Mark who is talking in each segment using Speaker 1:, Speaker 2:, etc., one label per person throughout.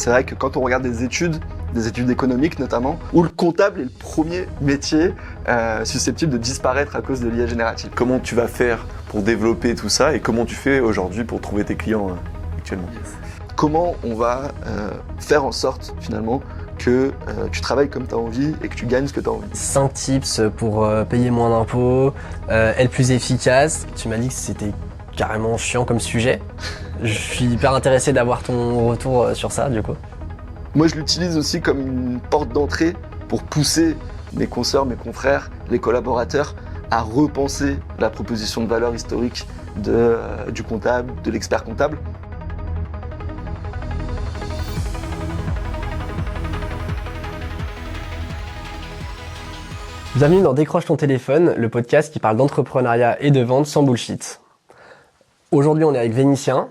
Speaker 1: c'est vrai que quand on regarde des études économiques notamment, où le comptable est le premier métier susceptible de disparaître à cause de l'IA générative.
Speaker 2: Comment tu vas faire pour développer tout ça et comment tu fais aujourd'hui pour trouver tes clients actuellement?
Speaker 1: Comment on va faire en sorte finalement que tu travailles comme tu as envie et que tu gagnes ce que tu as envie.
Speaker 3: 5 tips pour payer moins d'impôts, être plus efficace. Tu m'as dit que c'était carrément chiant comme sujet. Je suis hyper intéressé d'avoir ton retour sur ça du coup.
Speaker 1: Moi je l'utilise aussi comme une porte d'entrée pour pousser mes consoeurs, mes confrères, les collaborateurs à repenser la proposition de valeur historique du comptable, de l'expert comptable.
Speaker 3: Bienvenue dans Décroche ton téléphone, le podcast qui parle d'entrepreneuriat et de vente sans bullshit. Aujourd'hui, on est avec Vénitien.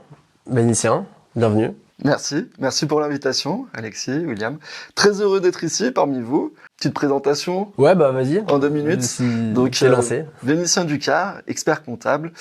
Speaker 3: Vénitien, bienvenue.
Speaker 1: Merci pour l'invitation, Alexis, William. Très heureux d'être ici parmi vous. Petite présentation.
Speaker 3: Ouais, bah vas-y.
Speaker 1: En 2 minutes.
Speaker 3: Donc, lancé.
Speaker 1: Vénitien Ducard, expert comptable,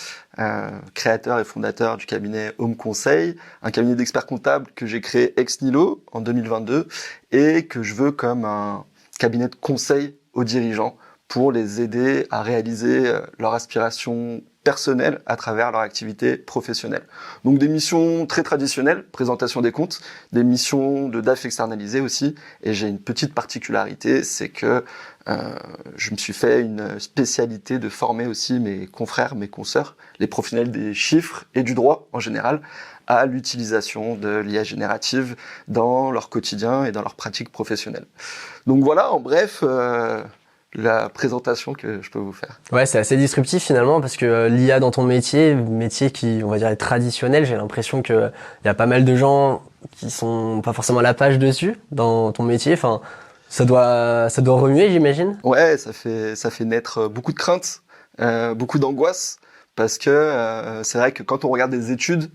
Speaker 1: créateur et fondateur du cabinet Home Conseil, un cabinet d'experts comptables que j'ai créé ex nihilo en 2022 et que je veux comme un cabinet de conseil aux dirigeants pour les aider à réaliser leurs aspirations personnelles à travers leur activité professionnelle. Donc des missions très traditionnelles, présentation des comptes, des missions de DAF externalisées aussi, et j'ai une petite particularité, c'est que je me suis fait une spécialité de former aussi mes confrères, mes consoeurs, les professionnels des chiffres et du droit en général, à l'utilisation de l'IA générative dans leur quotidien et dans leur pratique professionnelle. Donc voilà, en bref, la présentation que je peux vous faire.
Speaker 3: Ouais, c'est assez disruptif finalement parce que l'IA dans ton métier qui, on va dire, est traditionnel, j'ai l'impression que il y a pas mal de gens qui sont pas forcément à la page dessus dans ton métier. Enfin, ça doit remuer, j'imagine.
Speaker 1: Ouais, ça fait naître beaucoup de craintes, beaucoup d'angoisse, parce que c'est vrai que quand on regarde des études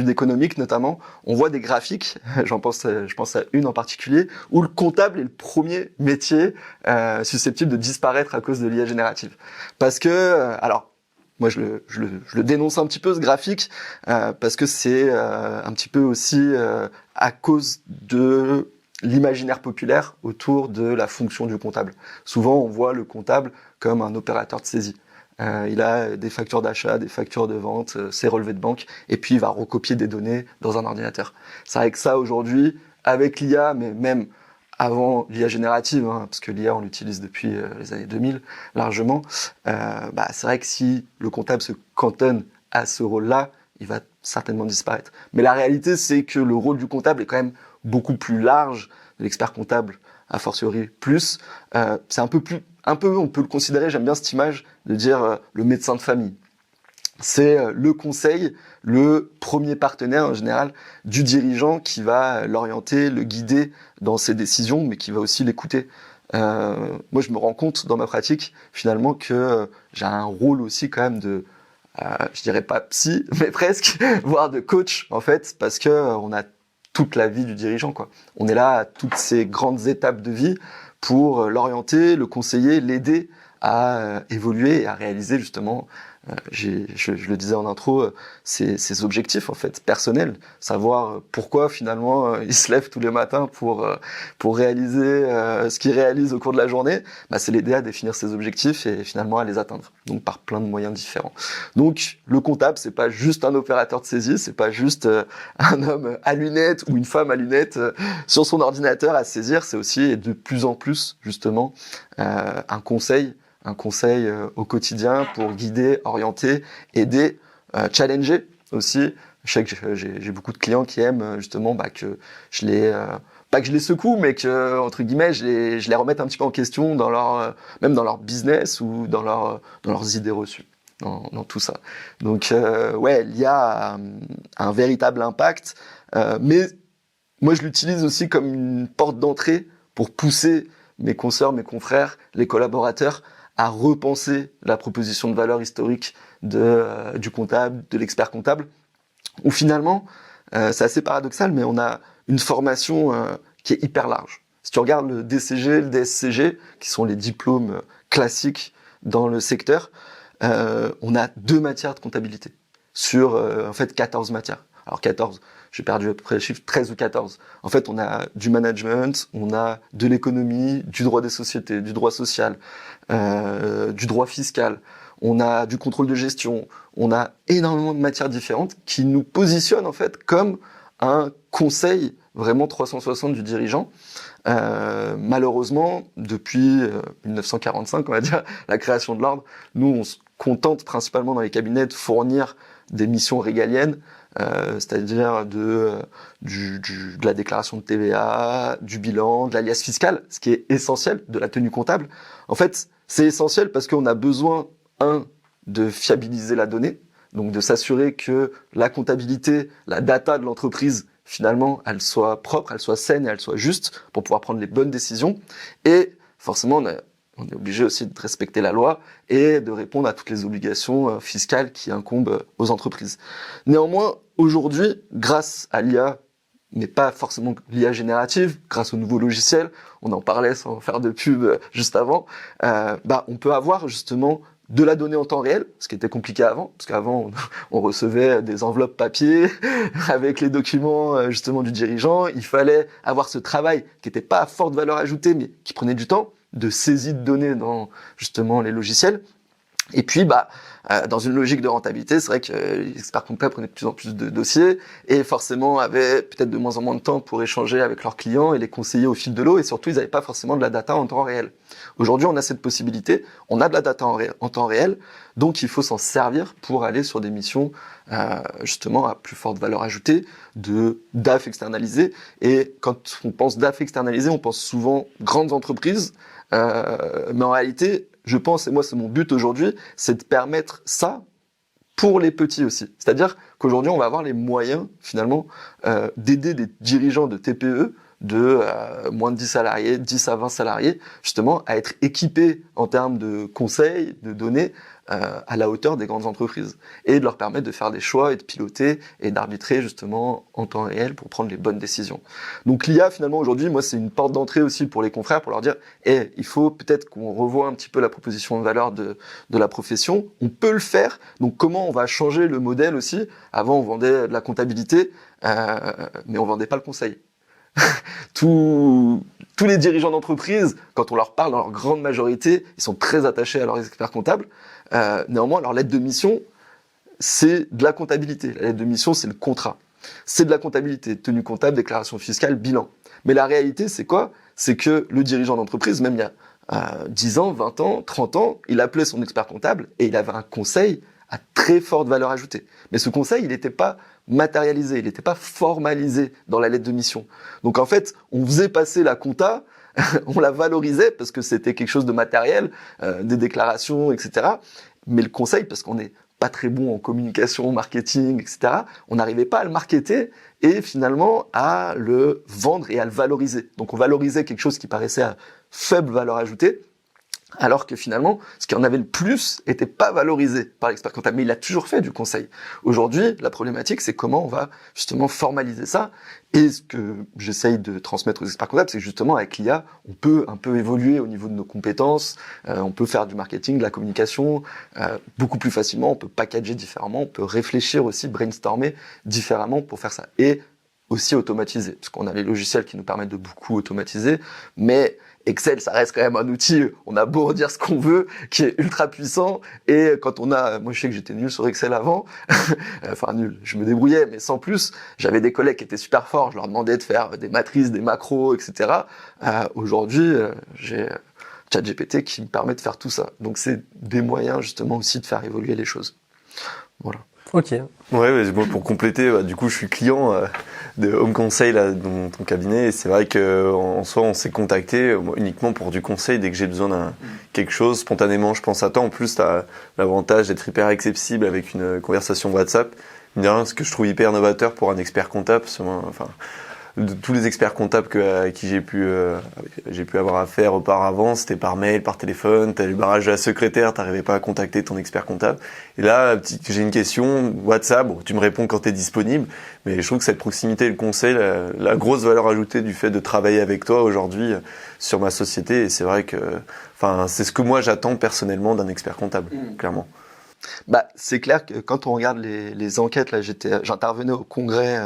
Speaker 1: économiques notamment, on voit des graphiques, je pense à une en particulier, où le comptable est le premier métier susceptible de disparaître à cause de l'IA générative. Parce que, alors, moi je le dénonce un petit peu ce graphique, parce que c'est un petit peu aussi à cause de l'imaginaire populaire autour de la fonction du comptable. Souvent, on voit le comptable comme un opérateur de saisie. Il a des factures d'achat, des factures de vente, ses relevés de banque, et puis il va recopier des données dans un ordinateur. C'est vrai que ça, aujourd'hui, avec l'IA, mais même avant l'IA générative, parce que l'IA, on l'utilise depuis les années 2000, largement, c'est vrai que si le comptable se cantonne à ce rôle-là, il va certainement disparaître. Mais la réalité, c'est que le rôle du comptable est quand même beaucoup plus large, de l'expert comptable, a fortiori plus. C'est un peu, on peut le considérer, j'aime bien cette image, de dire le médecin de famille. C'est le conseil, le premier partenaire en général du dirigeant qui va l'orienter, le guider dans ses décisions, mais qui va aussi l'écouter. Moi, je me rends compte dans ma pratique, finalement, que j'ai un rôle aussi quand même de, je dirais pas psy, mais presque, voire de coach, en fait, parce que on a toute la vie du dirigeant, quoi. On est là à toutes ces grandes étapes de vie pour l'orienter, le conseiller, l'aider à évoluer et à réaliser justement, je le disais en intro, ses objectifs en fait personnels, savoir pourquoi finalement il se lève tous les matins pour réaliser ce qu'il réalise au cours de la journée, c'est l'aider à définir ses objectifs et finalement à les atteindre, donc par plein de moyens différents. Donc le comptable, c'est pas juste un opérateur de saisie, c'est pas juste un homme à lunettes ou une femme à lunettes sur son ordinateur à saisir, c'est aussi et de plus en plus justement un conseil au quotidien pour guider, orienter, aider, challenger aussi. Je sais que j'ai beaucoup de clients qui aiment justement que je les pas que je les secoue, mais que entre guillemets je les remette un petit peu en question dans même dans leur business ou dans leurs idées reçues dans tout ça. Donc il y a un véritable impact, mais moi je l'utilise aussi comme une porte d'entrée pour pousser mes consoeurs, mes confrères, les collaborateurs à repenser la proposition de valeur historique du comptable, de l'expert comptable, où finalement, c'est assez paradoxal, mais on a une formation qui est hyper large. Si tu regardes le DCG, le DSCG, qui sont les diplômes classiques dans le secteur, on a 2 matières de comptabilité sur en fait 14 matières. Alors 14, j'ai perdu à peu près le chiffre, 13 ou 14. En fait, on a du management, on a de l'économie, du droit des sociétés, du droit social, du droit fiscal, on a du contrôle de gestion, on a énormément de matières différentes qui nous positionnent en fait comme un conseil vraiment 360 du dirigeant. Malheureusement, depuis 1945, on va dire, la création de l'ordre, nous, on se contente principalement dans les cabinets de fournir des missions régaliennes, c'est-à-dire de la déclaration de TVA, du bilan, de l'alias fiscal, ce qui est essentiel, de la tenue comptable. En fait, c'est essentiel parce qu'on a besoin, de fiabiliser la donnée, donc de s'assurer que la comptabilité, la data de l'entreprise, finalement, elle soit propre, elle soit saine et elle soit juste pour pouvoir prendre les bonnes décisions. Et forcément, on est obligé aussi de respecter la loi et de répondre à toutes les obligations fiscales qui incombent aux entreprises. Néanmoins, aujourd'hui, grâce à l'IA, mais pas forcément l'IA générative, grâce aux nouveaux logiciels, on en parlait sans faire de pub juste avant, on peut avoir justement de la donnée en temps réel, ce qui était compliqué avant, parce qu'avant on recevait des enveloppes papier avec les documents justement du dirigeant. Il fallait avoir ce travail qui n'était pas à forte valeur ajoutée, mais qui prenait du temps, de saisie de données dans justement les logiciels. Et puis, dans une logique de rentabilité, c'est vrai que les experts comptables prenaient de plus en plus de dossiers et forcément avaient peut-être de moins en moins de temps pour échanger avec leurs clients et les conseiller au fil de l'eau, et surtout, ils n'avaient pas forcément de la data en temps réel. Aujourd'hui, on a cette possibilité, on a de la data en temps réel, donc il faut s'en servir pour aller sur des missions justement à plus forte valeur ajoutée, de DAF externalisé. Et quand on pense DAF externalisé, on pense souvent grandes entreprises, mais en réalité, je pense, et moi c'est mon but aujourd'hui, c'est de permettre ça pour les petits aussi. C'est-à-dire qu'aujourd'hui, on va avoir les moyens, finalement, d'aider des dirigeants de TPE de moins de 10 salariés, 10 à 20 salariés, justement, à être équipés en termes de conseils, de données, à la hauteur des grandes entreprises. Et de leur permettre de faire des choix et de piloter et d'arbitrer, justement, en temps réel pour prendre les bonnes décisions. Donc l'IA, finalement, aujourd'hui, moi, c'est une porte d'entrée aussi pour les confrères, pour leur dire, il faut peut-être qu'on revoie un petit peu la proposition de valeur de la profession. On peut le faire. Donc comment on va changer le modèle aussi? Avant, on vendait de la comptabilité, mais on vendait pas le conseil. Tous les dirigeants d'entreprise, quand on leur parle, dans leur grande majorité, ils sont très attachés à leurs experts comptables. Néanmoins, leur lettre de mission, c'est de la comptabilité. La lettre de mission, c'est le contrat. C'est de la comptabilité, tenue comptable, déclaration fiscale, bilan. Mais la réalité, c'est quoi? C'est que le dirigeant d'entreprise, même il y a 10 ans, 20 ans, 30 ans, il appelait son expert comptable et il avait un conseil à très forte valeur ajoutée. Mais ce conseil, il n'était pas matérialisé, il n'était pas formalisé dans la lettre de mission. Donc en fait, on faisait passer la compta, on la valorisait parce que c'était quelque chose de matériel, des déclarations, etc. Mais le conseil, parce qu'on n'est pas très bon en communication, marketing, etc., on n'arrivait pas à le marketer et finalement à le vendre et à le valoriser. Donc on valorisait quelque chose qui paraissait à faible valeur ajoutée, alors que finalement, ce qui en avait le plus était pas valorisé par l'expert comptable. Mais il a toujours fait du conseil. Aujourd'hui, la problématique, c'est comment on va justement formaliser ça. Et ce que j'essaye de transmettre aux experts comptables, c'est que justement, avec l'IA, on peut un peu évoluer au niveau de nos compétences, on peut faire du marketing, de la communication, beaucoup plus facilement, on peut packager différemment, on peut réfléchir aussi, brainstormer différemment pour faire ça. Et aussi automatiser, parce qu'on a les logiciels qui nous permettent de beaucoup automatiser, mais Excel, ça reste quand même un outil, on a beau redire ce qu'on veut, qui est ultra puissant, et quand moi je sais que j'étais nul sur Excel avant, enfin nul, je me débrouillais, mais sans plus, j'avais des collègues qui étaient super forts, je leur demandais de faire des matrices, des macros, etc. Aujourd'hui, j'ai ChatGPT qui me permet de faire tout ça. Donc c'est des moyens justement aussi de faire évoluer les choses. Voilà.
Speaker 3: Ok.
Speaker 2: Ouais, moi, pour compléter, du coup, je suis client de Home Conseil là, dans ton cabinet. Et c'est vrai qu'en soi, on s'est contacté uniquement pour du conseil dès que j'ai besoin d'un quelque chose. Spontanément, je pense à toi. En plus, tu as l'avantage d'être hyper accessible avec une conversation WhatsApp. Ce que je trouve hyper novateur pour un expert comptable. Enfin, de tous les experts comptables à qui j'ai pu avoir affaire auparavant, c'était par mail, par téléphone, t'as le barrage de la secrétaire, t'arrivais pas à contacter ton expert comptable. Et là, j'ai une question, WhatsApp, tu me réponds quand t'es disponible, mais je trouve que cette proximité et le conseil, la grosse valeur ajoutée du fait de travailler avec toi aujourd'hui sur ma société, et c'est vrai que, c'est ce que moi j'attends personnellement d'un expert comptable, clairement.
Speaker 1: Bah, c'est clair que quand on regarde les enquêtes, là, j'intervenais au congrès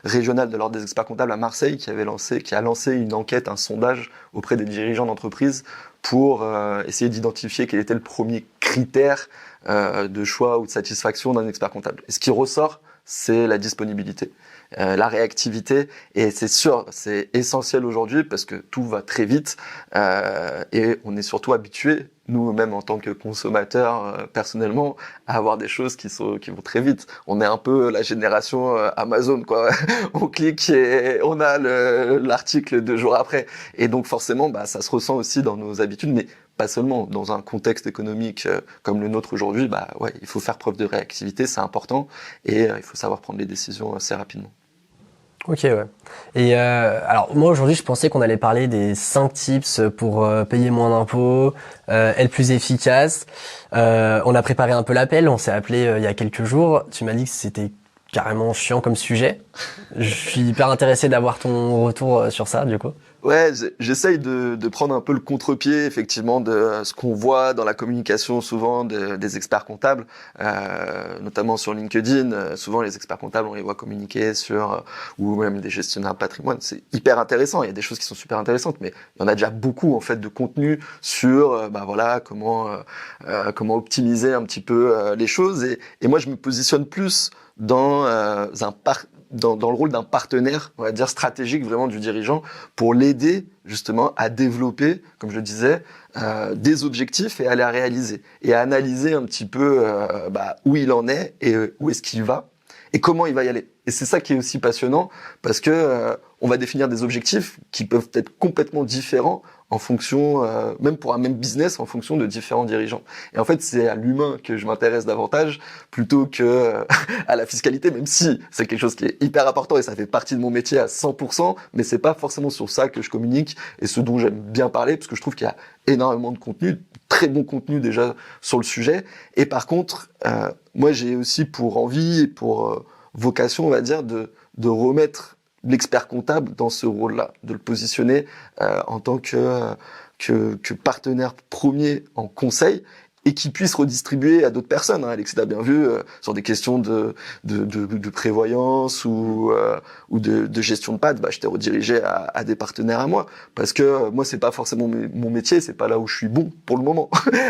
Speaker 1: régional de l'Ordre des experts comptables à Marseille, qui a lancé une enquête, un sondage auprès des dirigeants d'entreprise pour essayer d'identifier quel était le premier critère de choix ou de satisfaction d'un expert comptable. Et ce qui ressort, c'est la disponibilité, la réactivité, et c'est sûr, c'est essentiel aujourd'hui parce que tout va très vite et on est surtout habitué, nous-mêmes en tant que consommateurs, personnellement, à avoir des choses qui vont très vite. On est un peu la génération Amazon, quoi. On clique et on a l'article 2 jours après. Et donc forcément, bah, ça se ressent aussi dans nos habitudes, mais pas seulement. Dans un contexte économique comme le nôtre aujourd'hui, bah ouais, il faut faire preuve de réactivité, c'est important, et il faut savoir prendre les décisions assez rapidement.
Speaker 3: Ok, ouais. Et alors moi aujourd'hui je pensais qu'on allait parler des 5 tips pour payer moins d'impôts, être plus efficace. On a préparé un peu l'appel, on s'est appelé il y a quelques jours. Tu m'as dit que c'était carrément chiant comme sujet. Je suis hyper intéressé d'avoir ton retour sur ça du coup.
Speaker 1: Ouais, j'essaye de prendre un peu le contre-pied, effectivement, de ce qu'on voit dans la communication souvent des experts comptables, notamment sur LinkedIn. Souvent, les experts comptables, on les voit communiquer sur, ou même des gestionnaires de patrimoine. C'est hyper intéressant. Il y a des choses qui sont super intéressantes, mais il y en a déjà beaucoup, en fait, de contenu sur, bah voilà, comment optimiser un petit peu les choses. Et moi, je me positionne plus dans dans le rôle d'un partenaire, on va dire stratégique vraiment du dirigeant, pour l'aider justement à développer, comme je le disais, des objectifs et à les réaliser et à analyser un petit peu où il en est et où est-ce qu'il va et comment il va y aller. Et c'est ça qui est aussi passionnant parce que on va définir des objectifs qui peuvent être complètement différents en fonction, même pour un même business, en fonction de différents dirigeants. Et en fait, c'est à l'humain que je m'intéresse davantage plutôt que à la fiscalité, même si c'est quelque chose qui est hyper important et ça fait partie de mon métier à 100%, mais c'est pas forcément sur ça que je communique et ce dont j'aime bien parler, parce que je trouve qu'il y a énormément de contenu, très bon contenu déjà sur le sujet. Et par contre, moi j'ai aussi pour envie et pour vocation, on va dire, de remettre l'expert comptable dans ce rôle-là, de le positionner en tant que partenaire premier en conseil et qui puisse redistribuer à d'autres personnes. Hein. Alexis l'a bien vu sur des questions de prévoyance ou de gestion de PAD, bah, je t'ai redirigé à des partenaires à moi parce que moi c'est pas forcément mon métier, c'est pas là où je suis bon pour le moment.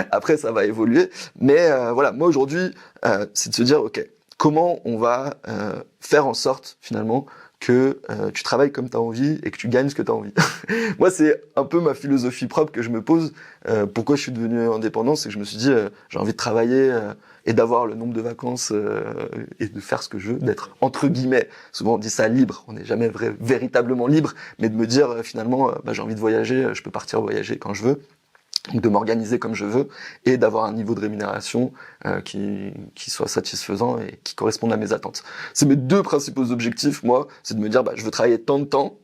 Speaker 1: Après ça va évoluer, mais voilà, moi aujourd'hui c'est de se dire ok, comment on va faire en sorte finalement que tu travailles comme tu as envie et que tu gagnes ce que tu as envie. Moi, c'est un peu ma philosophie propre que je me pose. Pourquoi je suis devenu indépendant, c'est que je me suis dit, j'ai envie de travailler et d'avoir le nombre de vacances et de faire ce que je veux, d'être entre guillemets, souvent on dit ça libre, on n'est jamais véritablement libre, mais de me dire finalement, j'ai envie de voyager, je peux partir voyager quand je veux, de m'organiser comme je veux et d'avoir un niveau de rémunération qui soit satisfaisant et qui corresponde à mes attentes. C'est mes 2 principaux objectifs, moi, c'est de me dire je veux travailler tant de temps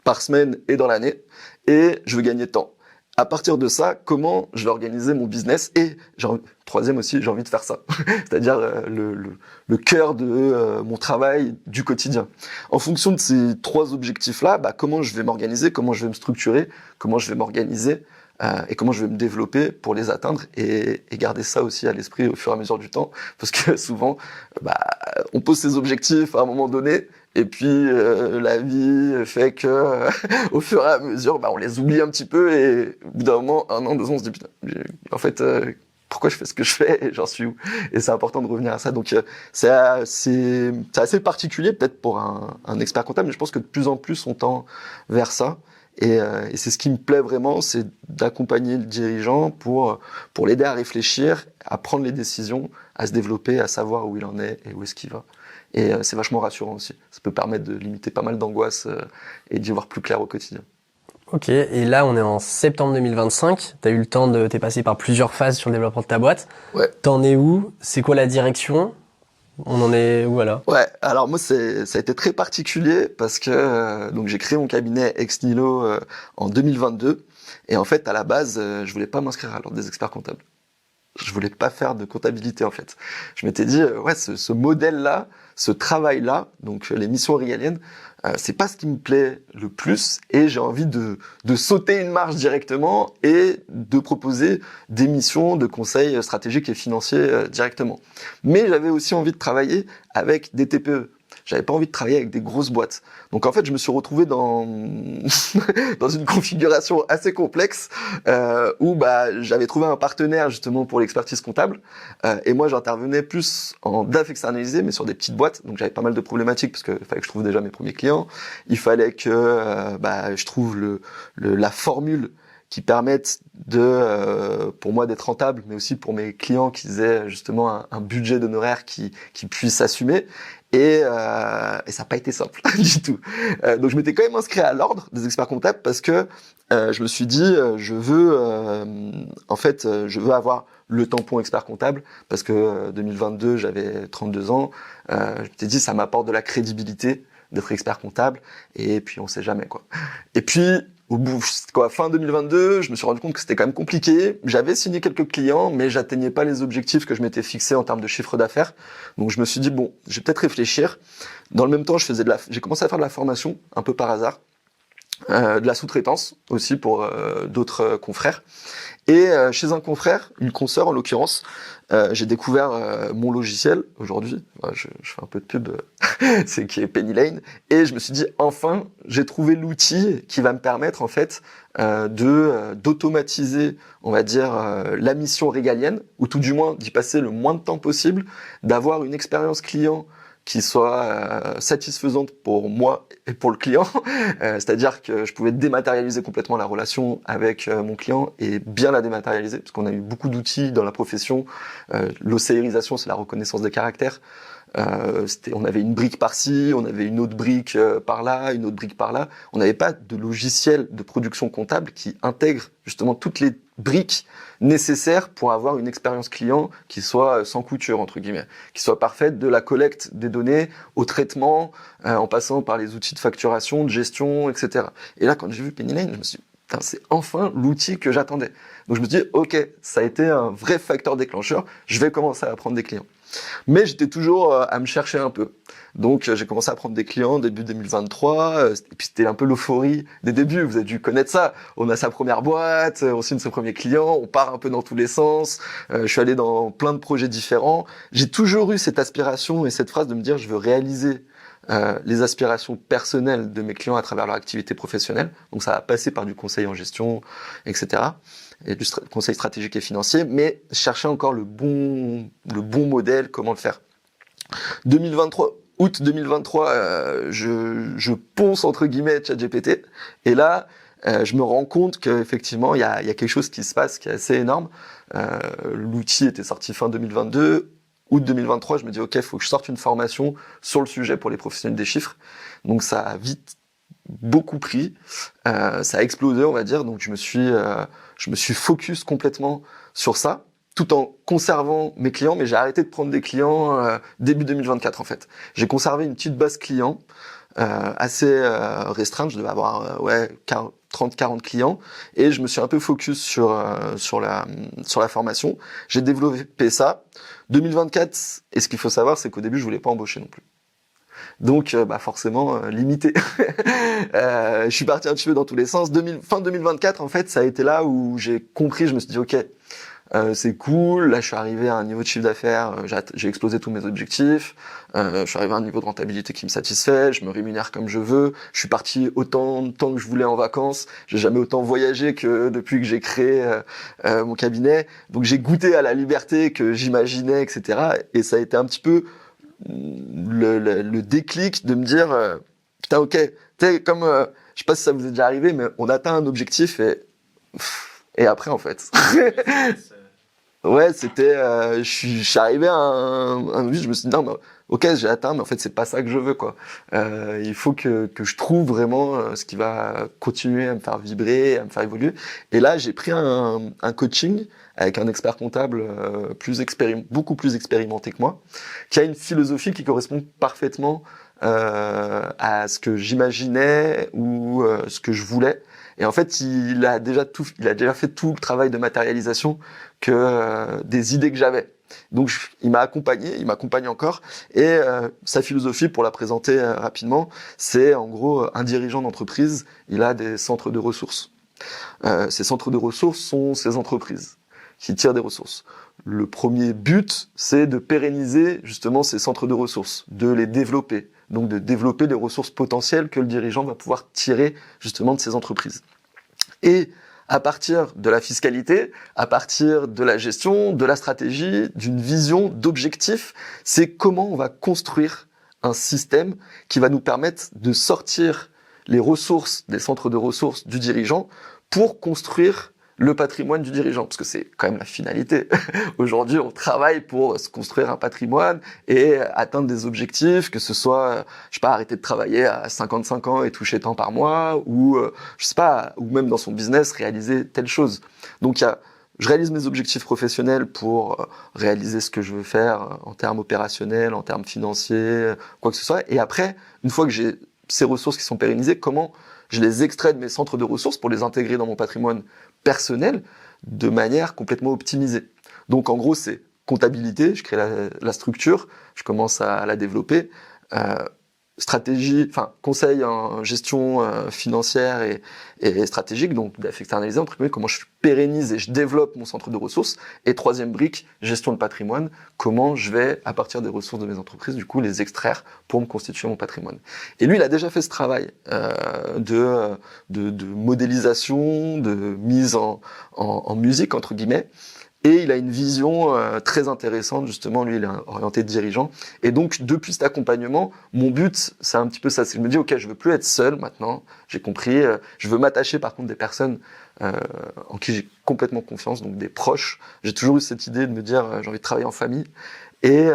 Speaker 1: par semaine et dans l'année et je veux gagner tant. À partir de ça, comment je vais organiser mon business et troisième aussi, j'ai envie de faire ça, c'est-à-dire le cœur de mon travail du quotidien. En fonction de ces 3 objectifs-là, comment je vais m'organiser, comment je vais me structurer, comment je vais m'organiser et comment je vais me développer pour les atteindre et garder ça aussi à l'esprit au fur et à mesure du temps parce que souvent on pose ses objectifs à un moment donné et puis la vie fait que au fur et à mesure on les oublie un petit peu et au bout d'un moment, 1 an, 2 ans, on se dit putain, en fait pourquoi je fais ce que je fais et j'en suis où? Et c'est important de revenir à ça. Donc c'est assez particulier peut-être pour un expert comptable, mais je pense que de plus en plus on tend vers ça. Et c'est ce qui me plaît vraiment, c'est d'accompagner le dirigeant pour l'aider à réfléchir, à prendre les décisions, à se développer, à savoir où il en est et où est-ce qu'il va. Et c'est vachement rassurant aussi. Ça peut permettre de limiter pas mal d'angoisse et d'y voir plus clair au quotidien.
Speaker 3: Ok, et là on est en septembre 2025, t'as eu le temps t'es passé par plusieurs phases sur le développement de ta boîte.
Speaker 1: Ouais.
Speaker 3: T'en es où? C'est quoi la direction? On en est où là?
Speaker 1: Ouais, alors moi ça a été très particulier parce que donc j'ai créé mon cabinet Ex Nihilo en 2022 et en fait à la base je voulais pas m'inscrire à l'ordre des experts comptables. Je voulais pas faire de comptabilité en fait. Je m'étais dit ce modèle-là, ce travail-là, donc les missions régaliennes, c'est pas ce qui me plaît le plus et j'ai envie de sauter une marche directement et de proposer des missions de conseil stratégique et financier directement. Mais j'avais aussi envie de travailler avec des TPE. J'avais pas envie de travailler avec des grosses boîtes. Donc en fait, je me suis retrouvé dans dans une configuration assez complexe où j'avais trouvé un partenaire justement pour l'expertise comptable et moi j'intervenais plus en DAF externalisé mais sur des petites boîtes. Donc j'avais pas mal de problématiques parce qu'il fallait que je trouve déjà mes premiers clients. Il fallait que je trouve la formule qui permette pour moi d'être rentable, mais aussi pour mes clients qu'ils aient justement un budget d'honoraires qui puissent assumer. Et ça n'a pas été simple du tout. Donc je m'étais quand même inscrit à l'ordre des experts comptables parce que je me suis dit je veux avoir le tampon expert comptable parce que 2022 j'avais 32 ans. Je m'étais dit ça m'apporte de la crédibilité d'être expert comptable et puis on sait jamais quoi. Et puis au bout, fin 2022, je me suis rendu compte que c'était quand même compliqué. J'avais signé quelques clients, mais j'atteignais pas les objectifs que je m'étais fixés en termes de chiffre d'affaires. Donc je me suis dit bon, je vais peut-être réfléchir. Dans le même temps, j'ai commencé à faire de la formation, un peu par hasard, de la sous-traitance aussi pour d'autres confrères. Et chez un confrère, une consoeur en l'occurrence, j'ai découvert mon logiciel aujourd'hui. Je fais un peu de pub, c'est qui est Penny Lane. Et je me suis dit enfin, j'ai trouvé l'outil qui va me permettre en fait d'automatiser, on va dire, la mission régalienne, ou tout du moins d'y passer le moins de temps possible, d'avoir une expérience client qui soit satisfaisante pour moi et pour le client, c'est-à-dire que je pouvais dématérialiser complètement la relation avec mon client et bien la dématérialiser, parce qu'on a eu beaucoup d'outils dans la profession. L'océanisation, c'est la reconnaissance des caractères. On avait une brique par-ci, on avait une autre brique par-là, une autre brique par-là. On n'avait pas de logiciel de production comptable qui intègre justement toutes les briques nécessaires pour avoir une expérience client qui soit sans couture, entre guillemets, qui soit parfaite de la collecte des données au traitement, en passant par les outils de facturation, de gestion, etc. Et là, quand j'ai vu Penny Lane, je me suis dit, putain, c'est enfin l'outil que j'attendais. Donc je me suis dit, ok, ça a été un vrai facteur déclencheur, je vais commencer à prendre des clients. Mais j'étais toujours à me chercher un peu. Donc j'ai commencé à prendre des clients début 2023, et puis c'était un peu l'euphorie des débuts, vous avez dû connaître ça. On a sa première boîte, on signe ses premiers clients, on part un peu dans tous les sens, je suis allé dans plein de projets différents. J'ai toujours eu cette aspiration et cette phrase de me dire je veux réaliser les aspirations personnelles de mes clients à travers leur activité professionnelle. Donc ça a passé par du conseil en gestion, etc. Et du conseil stratégique et financier, mais chercher encore le bon modèle, comment le faire. 2023, août 2023, je ponce entre guillemets ChatGPT, et là, je me rends compte qu'effectivement, il y a quelque chose qui se passe qui est assez énorme. L'outil était sorti fin 2022. Août 2023, je me dis ok, il faut que je sorte une formation sur le sujet pour les professionnels des chiffres. Donc ça a vite beaucoup pris, ça a explosé, on va dire. Donc je me suis focus complètement sur ça, tout en conservant mes clients, mais j'ai arrêté de prendre des clients début 2024 en fait. J'ai conservé une petite base client assez restreinte, je devais avoir 30-40 clients, et je me suis un peu focus sur la formation. J'ai développé ça. 2024, et ce qu'il faut savoir, c'est qu'au début, je voulais pas embaucher non plus. Donc, forcément, limité. Je suis parti un petit peu dans tous les sens. Fin 2024, en fait, ça a été là où j'ai compris, je me suis dit, ok, c'est cool, là je suis arrivé à un niveau de chiffre d'affaires, j'ai explosé tous mes objectifs, je suis arrivé à un niveau de rentabilité qui me satisfait, je me rémunère comme je veux, je suis parti autant de temps que je voulais en vacances, j'ai jamais autant voyagé que depuis que j'ai créé mon cabinet, donc j'ai goûté à la liberté que j'imaginais, etc. Et ça a été un petit peu le déclic de me dire putain ok, tu sais comme je sais pas si ça vous est déjà arrivé, mais on atteint un objectif et après en fait ouais, c'était je suis arrivé à un but, je me suis dit non mais ok, j'ai atteint, mais en fait c'est pas ça que je veux quoi. Il faut que je trouve vraiment ce qui va continuer à me faire vibrer, à me faire évoluer. Et là, j'ai pris un coaching avec un expert comptable beaucoup plus expérimenté que moi, qui a une philosophie qui correspond parfaitement à ce que j'imaginais ou ce que je voulais. Et en fait, il a déjà fait tout le travail de matérialisation que des idées que j'avais. Donc il m'accompagne encore. Et sa philosophie, pour la présenter rapidement, c'est en gros un dirigeant d'entreprise, il a des centres de ressources. Ces centres de ressources sont ces entreprises qui tirent des ressources. Le premier but, c'est de pérenniser justement ces centres de ressources, de les développer, donc de développer les ressources potentielles que le dirigeant va pouvoir tirer justement de ces entreprises. Et à partir de la fiscalité, à partir de la gestion, de la stratégie, d'une vision, d'objectifs, c'est comment on va construire un système qui va nous permettre de sortir les ressources des centres de ressources du dirigeant pour construire le patrimoine du dirigeant, parce que c'est quand même la finalité. Aujourd'hui, on travaille pour se construire un patrimoine et atteindre des objectifs, que ce soit, je sais pas, arrêter de travailler à 55 ans et toucher tant par mois, ou, je sais pas, ou même dans son business, réaliser telle chose. Donc, je réalise mes objectifs professionnels pour réaliser ce que je veux faire en termes opérationnels, en termes financiers, quoi que ce soit. Et après, une fois que j'ai ces ressources qui sont pérennisées, comment je les extrais de mes centres de ressources pour les intégrer dans mon patrimoine personnel de manière complètement optimisée. Donc en gros, c'est comptabilité, je crée la structure, je commence à la développer, conseil en gestion financière et stratégique, donc d'externaliser, entre guillemets, comment je pérennise et je développe mon centre de ressources. Et troisième brique, gestion de patrimoine, comment je vais, à partir des ressources de mes entreprises, du coup, les extraire pour me constituer mon patrimoine. Et lui, il a déjà fait ce travail de modélisation, de mise en musique, entre guillemets. Et il a une vision très intéressante, justement, lui, il est orienté dirigeant. Et donc, depuis cet accompagnement, mon but, c'est un petit peu ça. C'est que je me dis, OK, je veux plus être seul maintenant, j'ai compris. Je veux m'attacher, par contre, des personnes en qui j'ai complètement confiance, donc des proches. J'ai toujours eu cette idée de me dire, j'ai envie de travailler en famille. Et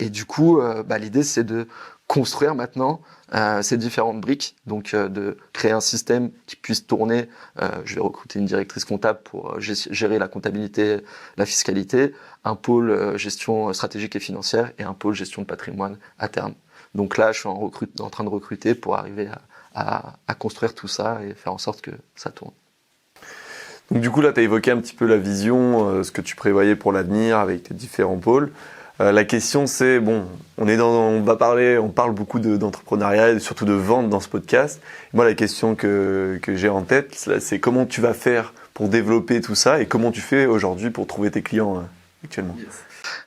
Speaker 1: du coup, l'idée, c'est de construire maintenant ces différentes briques, donc de créer un système qui puisse tourner. Je vais recruter une directrice comptable pour gérer la comptabilité, la fiscalité, un pôle gestion stratégique et financière et un pôle gestion de patrimoine à terme. Donc là, je suis en train de recruter pour arriver à construire tout ça et faire en sorte que ça tourne.
Speaker 2: Donc du coup, là, tu as évoqué un petit peu la vision, ce que tu prévoyais pour l'avenir avec tes différents pôles. La question, c'est, bon, on parle beaucoup d'entrepreneuriat et surtout de vente dans ce podcast. Moi, la question que j'ai en tête, c'est comment tu vas faire pour développer tout ça et comment tu fais aujourd'hui pour trouver tes clients actuellement.
Speaker 1: Yes.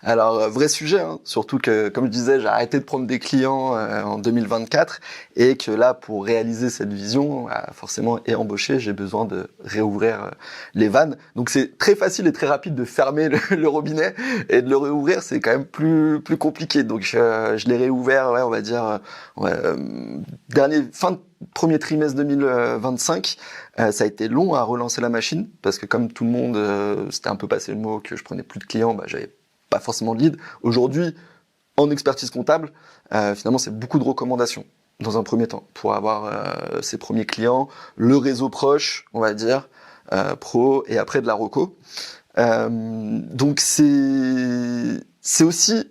Speaker 1: Alors, vrai sujet, hein, surtout que, comme je disais, j'ai arrêté de prendre des clients en 2024 et que là, pour réaliser cette vision, forcément, et embaucher, j'ai besoin de réouvrir les vannes. Donc, c'est très facile et très rapide de fermer le robinet et de le réouvrir, c'est quand même plus compliqué. Donc, je l'ai réouvert, on va dire, fin de premier trimestre 2025. Ça a été long à relancer la machine parce que comme tout le monde, c'était un peu passé le mot que je prenais plus de clients, j'avais pas forcément de lead. Aujourd'hui, en expertise comptable, finalement, c'est beaucoup de recommandations dans un premier temps pour avoir ses premiers clients, le réseau proche, on va dire, pro, et après de la reco. Donc c'est aussi,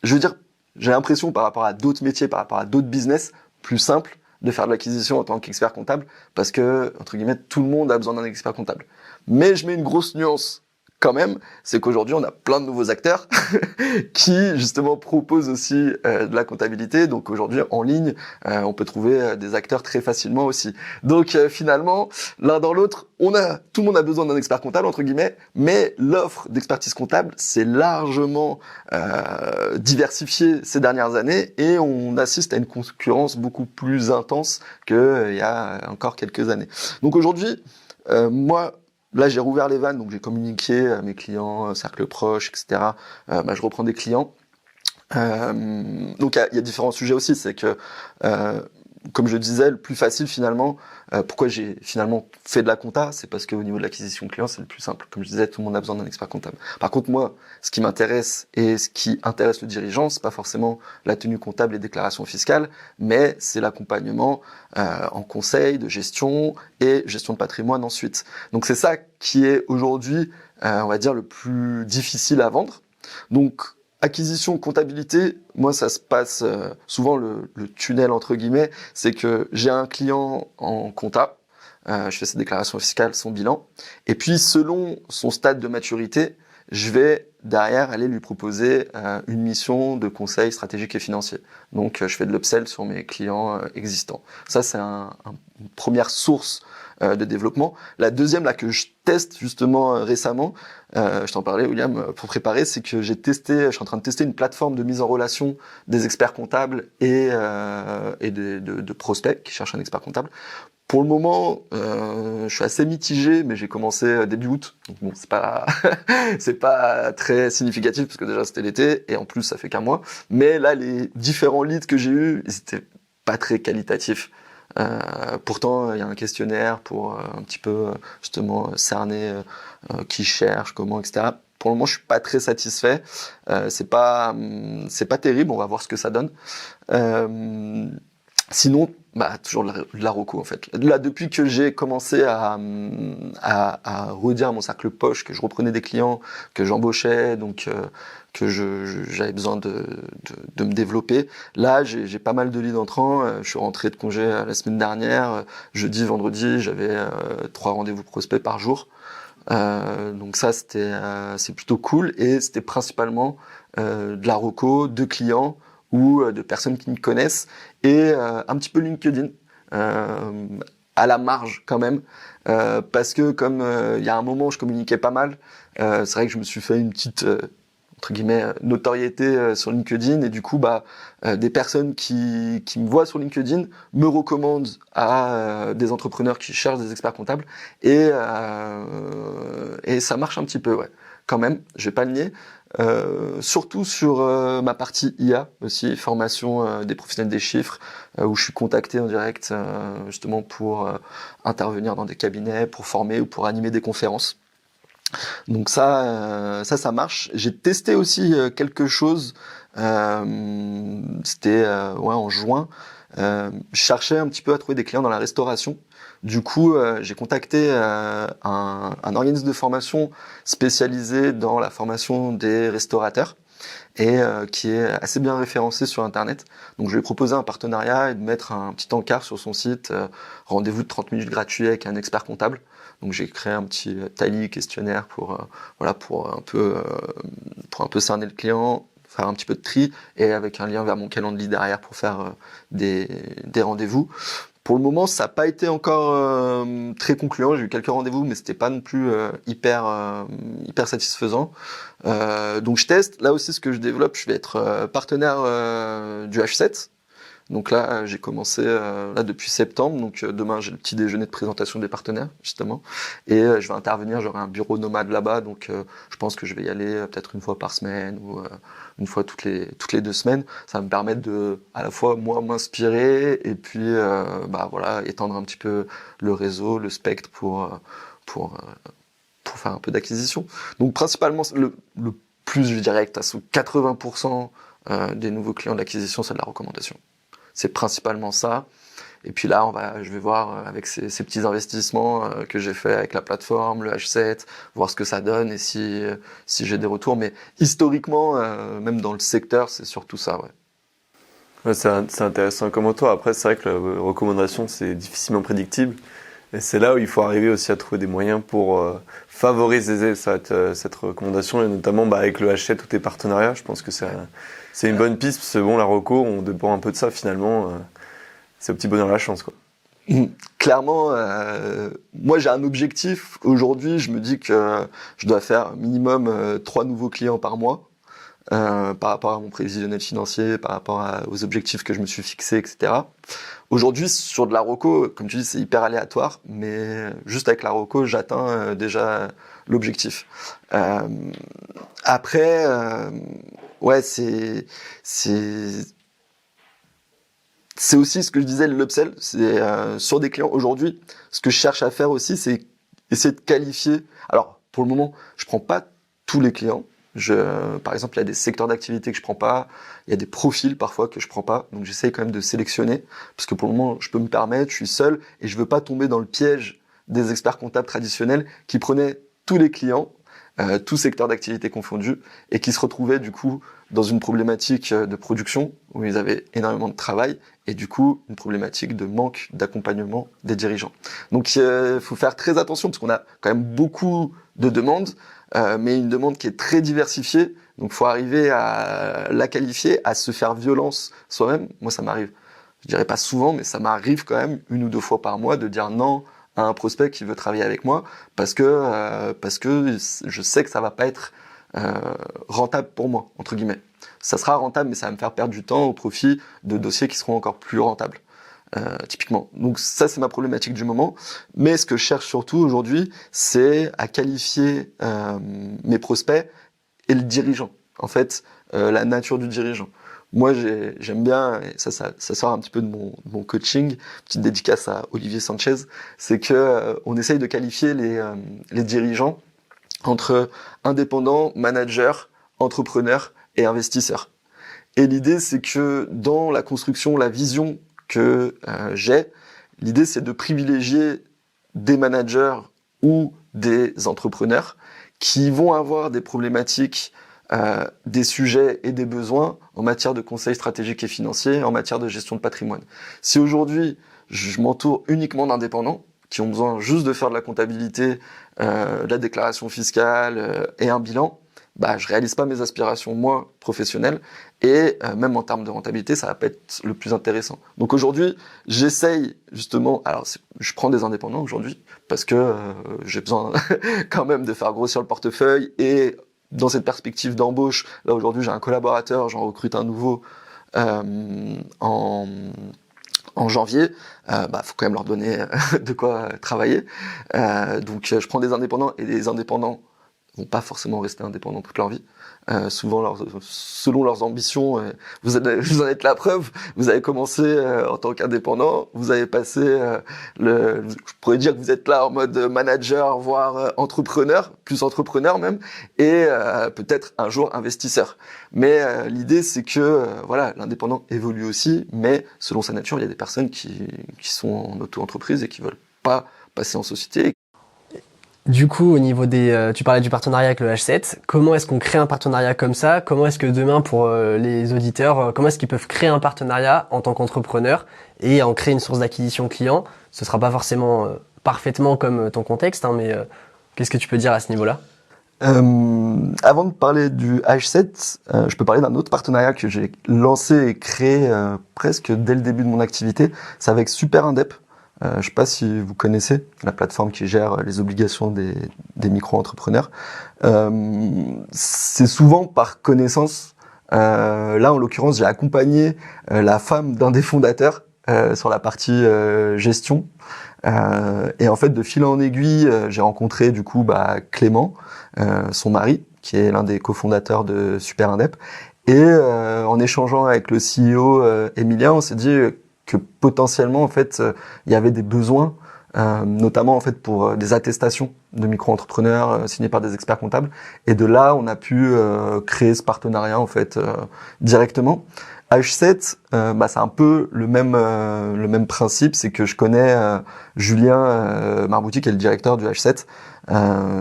Speaker 1: je veux dire, j'ai l'impression par rapport à d'autres métiers, par rapport à d'autres business, plus simple de faire de l'acquisition en tant qu'expert comptable parce que, entre guillemets, tout le monde a besoin d'un expert comptable. Mais je mets une grosse nuance quand même, c'est qu'aujourd'hui, on a plein de nouveaux acteurs qui, justement, proposent aussi de la comptabilité. Donc, aujourd'hui, en ligne, on peut trouver des acteurs très facilement aussi. Donc, finalement, l'un dans l'autre, tout le monde a besoin d'un expert comptable, entre guillemets, mais l'offre d'expertise comptable s'est largement diversifiée ces dernières années et on assiste à une concurrence beaucoup plus intense qu'il y a encore quelques années. Donc, aujourd'hui, moi, là, j'ai rouvert les vannes, donc j'ai communiqué à mes clients, cercle proche, etc. Je reprends des clients. Donc, il y a différents sujets aussi. C'est que, comme je disais, le plus facile finalement, pourquoi j'ai finalement fait de la compta, c'est parce qu'au niveau de l'acquisition client, c'est le plus simple. Comme je disais, tout le monde a besoin d'un expert comptable. Par contre, moi, ce qui m'intéresse et ce qui intéresse le dirigeant, c'est pas forcément la tenue comptable et déclaration fiscale, mais c'est l'accompagnement en conseil de gestion et gestion de patrimoine ensuite. Donc c'est ça qui est aujourd'hui, on va dire, le plus difficile à vendre. Donc acquisition, comptabilité, moi ça se passe souvent le tunnel entre guillemets, c'est que j'ai un client en compta, je fais sa déclaration fiscale, son bilan, et puis selon son stade de maturité, je vais derrière aller lui proposer une mission de conseil stratégique et financier. Donc je fais de l'upsell sur mes clients existants. Ça c'est une première source de développement. La deuxième là que je teste justement récemment, je t'en parlais William pour préparer, c'est que je suis en train de tester une plateforme de mise en relation des experts comptables et de prospects qui cherchent un expert comptable. Pour le moment, je suis assez mitigé, mais j'ai commencé début août. Donc bon, c'est pas c'est pas très significatif parce que déjà c'était l'été et en plus ça fait qu'un mois. Mais là, les différents leads que j'ai eus, ils étaient pas très qualitatifs. Pourtant, il y a un questionnaire pour un petit peu justement cerner qui cherche, comment, etc. Pour le moment, je suis pas très satisfait. C'est pas terrible. On va voir ce que ça donne. Sinon, toujours de la reco en fait. Là, depuis que j'ai commencé à redire mon cercle poche, que je reprenais des clients, que j'embauchais, donc que j'avais besoin de me développer. Là, j'ai pas mal de leads entrants. Je suis rentré de congé la semaine dernière. Jeudi, vendredi, j'avais 3 rendez-vous prospects par jour. Donc ça, c'est plutôt cool et c'était principalement de la reco, de clients ou de personnes qui me connaissent et un petit peu LinkedIn à la marge quand même parce que comme il y a un moment où je communiquais pas mal, c'est vrai que je me suis fait une petite entre guillemets notoriété sur LinkedIn et du coup des personnes qui me voient sur LinkedIn me recommandent à des entrepreneurs qui cherchent des experts comptables et ça marche un petit peu ouais quand même, je vais pas le nier. Surtout sur ma partie IA aussi, formation des professionnels des chiffres, où je suis contacté en direct justement pour intervenir dans des cabinets, pour former ou pour animer des conférences. Donc ça marche. J'ai testé aussi quelque chose. C'était en juin. Je cherchais un petit peu à trouver des clients dans la restauration. Du coup, j'ai contacté un organisme de formation spécialisé dans la formation des restaurateurs et qui est assez bien référencé sur Internet. Donc, je lui ai proposé un partenariat et de mettre un petit encart sur son site, rendez-vous de 30 minutes gratuit avec un expert comptable. Donc, j'ai créé un petit tally questionnaire pour un peu cerner le client, faire un petit peu de tri et avec un lien vers mon calendrier derrière pour faire des rendez-vous. Pour le moment, ça n'a pas été encore très concluant. J'ai eu quelques rendez-vous, mais c'était pas non plus hyper satisfaisant. Donc je teste. Là aussi, ce que je développe, je vais être partenaire du H7. Donc là, j'ai commencé là depuis septembre. Donc demain, j'ai le petit déjeuner de présentation des partenaires justement, et je vais intervenir. J'aurai un bureau nomade là-bas, donc je pense que je vais y aller peut-être une fois par semaine ou une fois toutes les 2 semaines. Ça va me permettre de à la fois moi m'inspirer et puis étendre un petit peu le réseau, le spectre pour faire un peu d'acquisition. Donc principalement le plus, je dirais que à 80% des nouveaux clients d'acquisition, c'est de la recommandation. C'est principalement ça. Et puis là, je vais voir avec ces petits investissements que j'ai fait avec la plateforme, le H7, voir ce que ça donne et si j'ai des retours. Mais historiquement, même dans le secteur, c'est surtout ça, ouais.
Speaker 2: Ouais, c'est intéressant comme toi. Après, c'est vrai que la recommandation, c'est difficilement prédictible. Et c'est là où il faut arriver aussi à trouver des moyens pour favoriser cette recommandation, et notamment avec le H7 ou tes partenariats. Je pense que c'est une bonne piste, parce que bon, la reco, on dépend un peu de ça finalement. C'est au petit bonheur la chance, quoi.
Speaker 1: Clairement, moi j'ai un objectif. Aujourd'hui, je me dis que je dois faire minimum 3 nouveaux clients par mois. Par rapport à mon prévisionnel financier, par rapport aux objectifs que je me suis fixés, etc. Aujourd'hui, sur de la reco, comme tu dis, c'est hyper aléatoire, mais juste avec la reco, j'atteins déjà l'objectif. Après, ouais, c'est aussi ce que je disais, l'upsell. C'est sur des clients aujourd'hui. Ce que je cherche à faire aussi, c'est essayer de qualifier. Alors, pour le moment, je prends pas tous les clients. Par exemple, il y a des secteurs d'activité que je prends pas, il y a des profils parfois que je prends pas, donc j'essaye quand même de sélectionner, parce que pour le moment, je peux me permettre, je suis seul, et je veux pas tomber dans le piège des experts comptables traditionnels qui prenaient tous les clients, tous secteurs d'activité confondus, et qui se retrouvaient du coup dans une problématique de production, où ils avaient énormément de travail, et du coup, une problématique de manque d'accompagnement des dirigeants. Donc, il faut faire très attention, parce qu'on a quand même beaucoup de demandes, mais une demande qui est très diversifiée. Donc, faut arriver à la qualifier, à se faire violence soi-même. Moi, ça m'arrive. Je dirais pas souvent, mais ça m'arrive quand même 1 ou 2 fois par mois de dire non à un prospect qui veut travailler avec moi parce que je sais que ça va pas être rentable pour moi, entre guillemets. Ça sera rentable, mais ça va me faire perdre du temps au profit de dossiers qui seront encore plus rentables. Typiquement. Donc ça, c'est ma problématique du moment. Mais ce que je cherche surtout aujourd'hui, c'est à qualifier mes prospects et le dirigeant. En fait, la nature du dirigeant. Moi, j'aime bien, et ça sort un petit peu de mon coaching, petite dédicace à Olivier Sanchez, c'est que on essaye de qualifier les dirigeants entre indépendants, managers, entrepreneurs et investisseurs. Et l'idée, c'est que dans la construction, la vision que j'ai, l'idée, c'est de privilégier des managers ou des entrepreneurs qui vont avoir des problématiques, des sujets et des besoins en matière de conseil stratégique et financier, en matière de gestion de patrimoine. Si aujourd'hui, je m'entoure uniquement d'indépendants qui ont besoin juste de faire de la comptabilité, de la déclaration fiscale et un bilan, bah, je réalise pas mes aspirations, moi, professionnelles, et même en termes de rentabilité, ça va pas être le plus intéressant. Donc aujourd'hui, j'essaye justement, alors je prends des indépendants aujourd'hui, parce que j'ai besoin quand même de faire grossir le portefeuille, et dans cette perspective d'embauche, là aujourd'hui j'ai un collaborateur, j'en recrute un nouveau en janvier, faut quand même leur donner de quoi travailler. Donc je prends des indépendants, et les indépendants vont pas forcément rester indépendants toute leur vie. Souvent, selon leurs ambitions, vous en êtes la preuve. Vous avez commencé en tant qu'indépendant, vous avez passé je pourrais dire que vous êtes là en mode manager, voire entrepreneur, plus entrepreneur même, et peut-être un jour investisseur. Mais l'idée, c'est que voilà, l'indépendant évolue aussi, mais selon sa nature, il y a des personnes qui sont en auto-entreprise et qui veulent pas passer en société.
Speaker 3: Du coup, au niveau tu parlais du partenariat avec le H7. Comment est-ce qu'on crée un partenariat comme ça? Comment est-ce que demain, pour les auditeurs, comment est-ce qu'ils peuvent créer un partenariat en tant qu'entrepreneur et en créer une source d'acquisition client? Ce sera pas forcément parfaitement comme ton contexte, hein, mais qu'est-ce que tu peux dire à ce niveau-là?
Speaker 1: Avant de parler du H7, je peux parler d'un autre partenariat que j'ai lancé et créé presque dès le début de mon activité. C'est avec Super Indep. Je sais pas si vous connaissez la plateforme qui gère les obligations des micro-entrepreneurs. C'est souvent par connaissance. Là, en l'occurrence, j'ai accompagné la femme d'un des fondateurs sur la partie gestion. Et en fait, de fil en aiguille, j'ai rencontré du coup Clément, son mari, qui est l'un des cofondateurs de Super Indep. Et en échangeant avec le CEO Emilien, on s'est dit que potentiellement en fait il y avait des besoins, notamment en fait pour des attestations de micro-entrepreneurs signées par des experts comptables. Et de là, on a pu créer ce partenariat en fait directement. H7, c'est un peu le même principe, c'est que je connais Julien Marbouti, qui est le directeur du H7.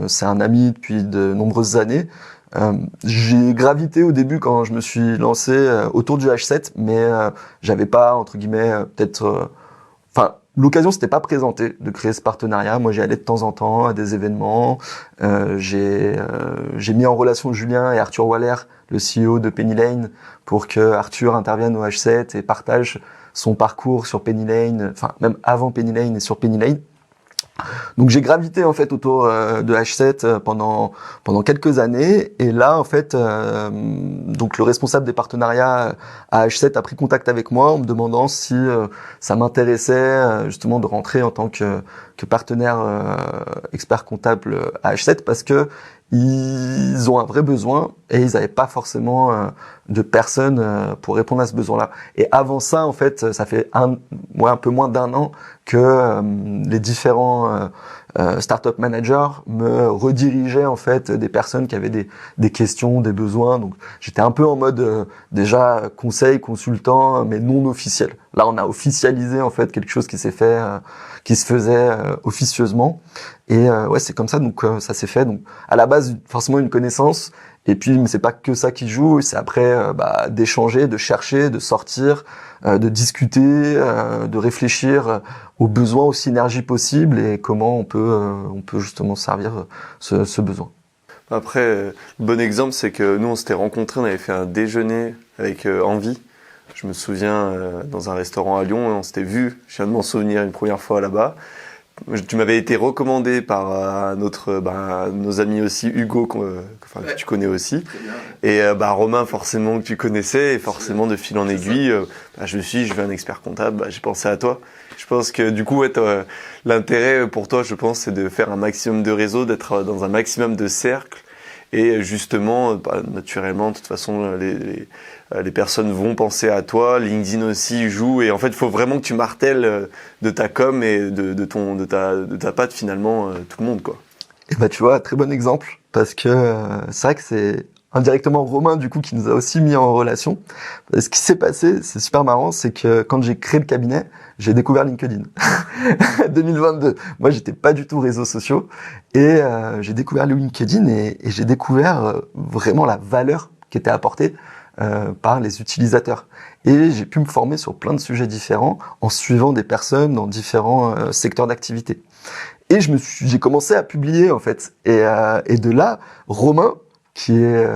Speaker 1: C'est un ami depuis de nombreuses années. J'ai gravité au début quand je me suis lancé autour du H7, mais j'avais pas, entre guillemets, l'occasion s'était pas présentée de créer ce partenariat. Moi, j'y allais de temps en temps à des événements. J'ai mis en relation Julien et Arthur Waller, le CEO de Penny Lane, pour que Arthur intervienne au H7 et partage son parcours sur Penny Lane, enfin même avant Penny Lane et sur Penny Lane. Donc j'ai gravité en fait autour de H7 pendant quelques années, et là en fait donc le responsable des partenariats à H7 a pris contact avec moi en me demandant si ça m'intéressait justement de rentrer en tant que partenaire expert comptable à H7, parce que ils ont un vrai besoin et ils n'avaient pas forcément de personnes pour répondre à ce besoin-là. Et avant ça, en fait, ça fait un peu moins d'1 an que les différents startup managers me redirigeaient en fait des personnes qui avaient des questions, des besoins. Donc j'étais un peu en mode déjà conseil, consultant, mais non officiel. Là, on a officialisé en fait quelque chose qui se faisait officieusement. Et c'est comme ça, donc ça s'est fait. Donc à la base, forcément une connaissance. Et puis, mais c'est pas que ça qui joue, c'est après d'échanger, de chercher, de sortir, de discuter, de réfléchir aux besoins, aux synergies possibles et comment on peut justement servir ce besoin.
Speaker 2: Après, le bon exemple, c'est que nous, on s'était rencontrés, on avait fait un déjeuner avec Envie. Je me souviens, dans un restaurant à Lyon, on s'était vu, je viens de m'en souvenir une première fois là-bas. Tu m'avais été recommandé par nos amis aussi, Hugo, que tu connais aussi. Et Romain, forcément, que tu connaissais, et forcément, de fil en aiguille, je me suis dit, je veux un expert comptable, j'ai pensé à toi. Je pense que du coup, l'intérêt pour toi, je pense, c'est de faire un maximum de réseaux, d'être dans un maximum de cercles. Et justement, naturellement, de toute façon, les personnes vont penser à toi. LinkedIn aussi joue. Et en fait, il faut vraiment que tu martèles de ta com et de ta patte, finalement, tout le monde, quoi.
Speaker 1: Et bah, tu vois, très bon exemple, parce que c'est vrai que c'est indirectement Romain, du coup, qui nous a aussi mis en relation. Ce qui s'est passé, c'est super marrant, c'est que quand j'ai créé le cabinet, j'ai découvert LinkedIn. 2022. Moi, j'étais pas du tout réseaux sociaux. Et j'ai découvert le LinkedIn et j'ai découvert vraiment la valeur qui était apportée par les utilisateurs. Et j'ai pu me former sur plein de sujets différents en suivant des personnes dans différents secteurs d'activité. Et j'ai commencé à publier, en fait. Et de là, Romain, qui est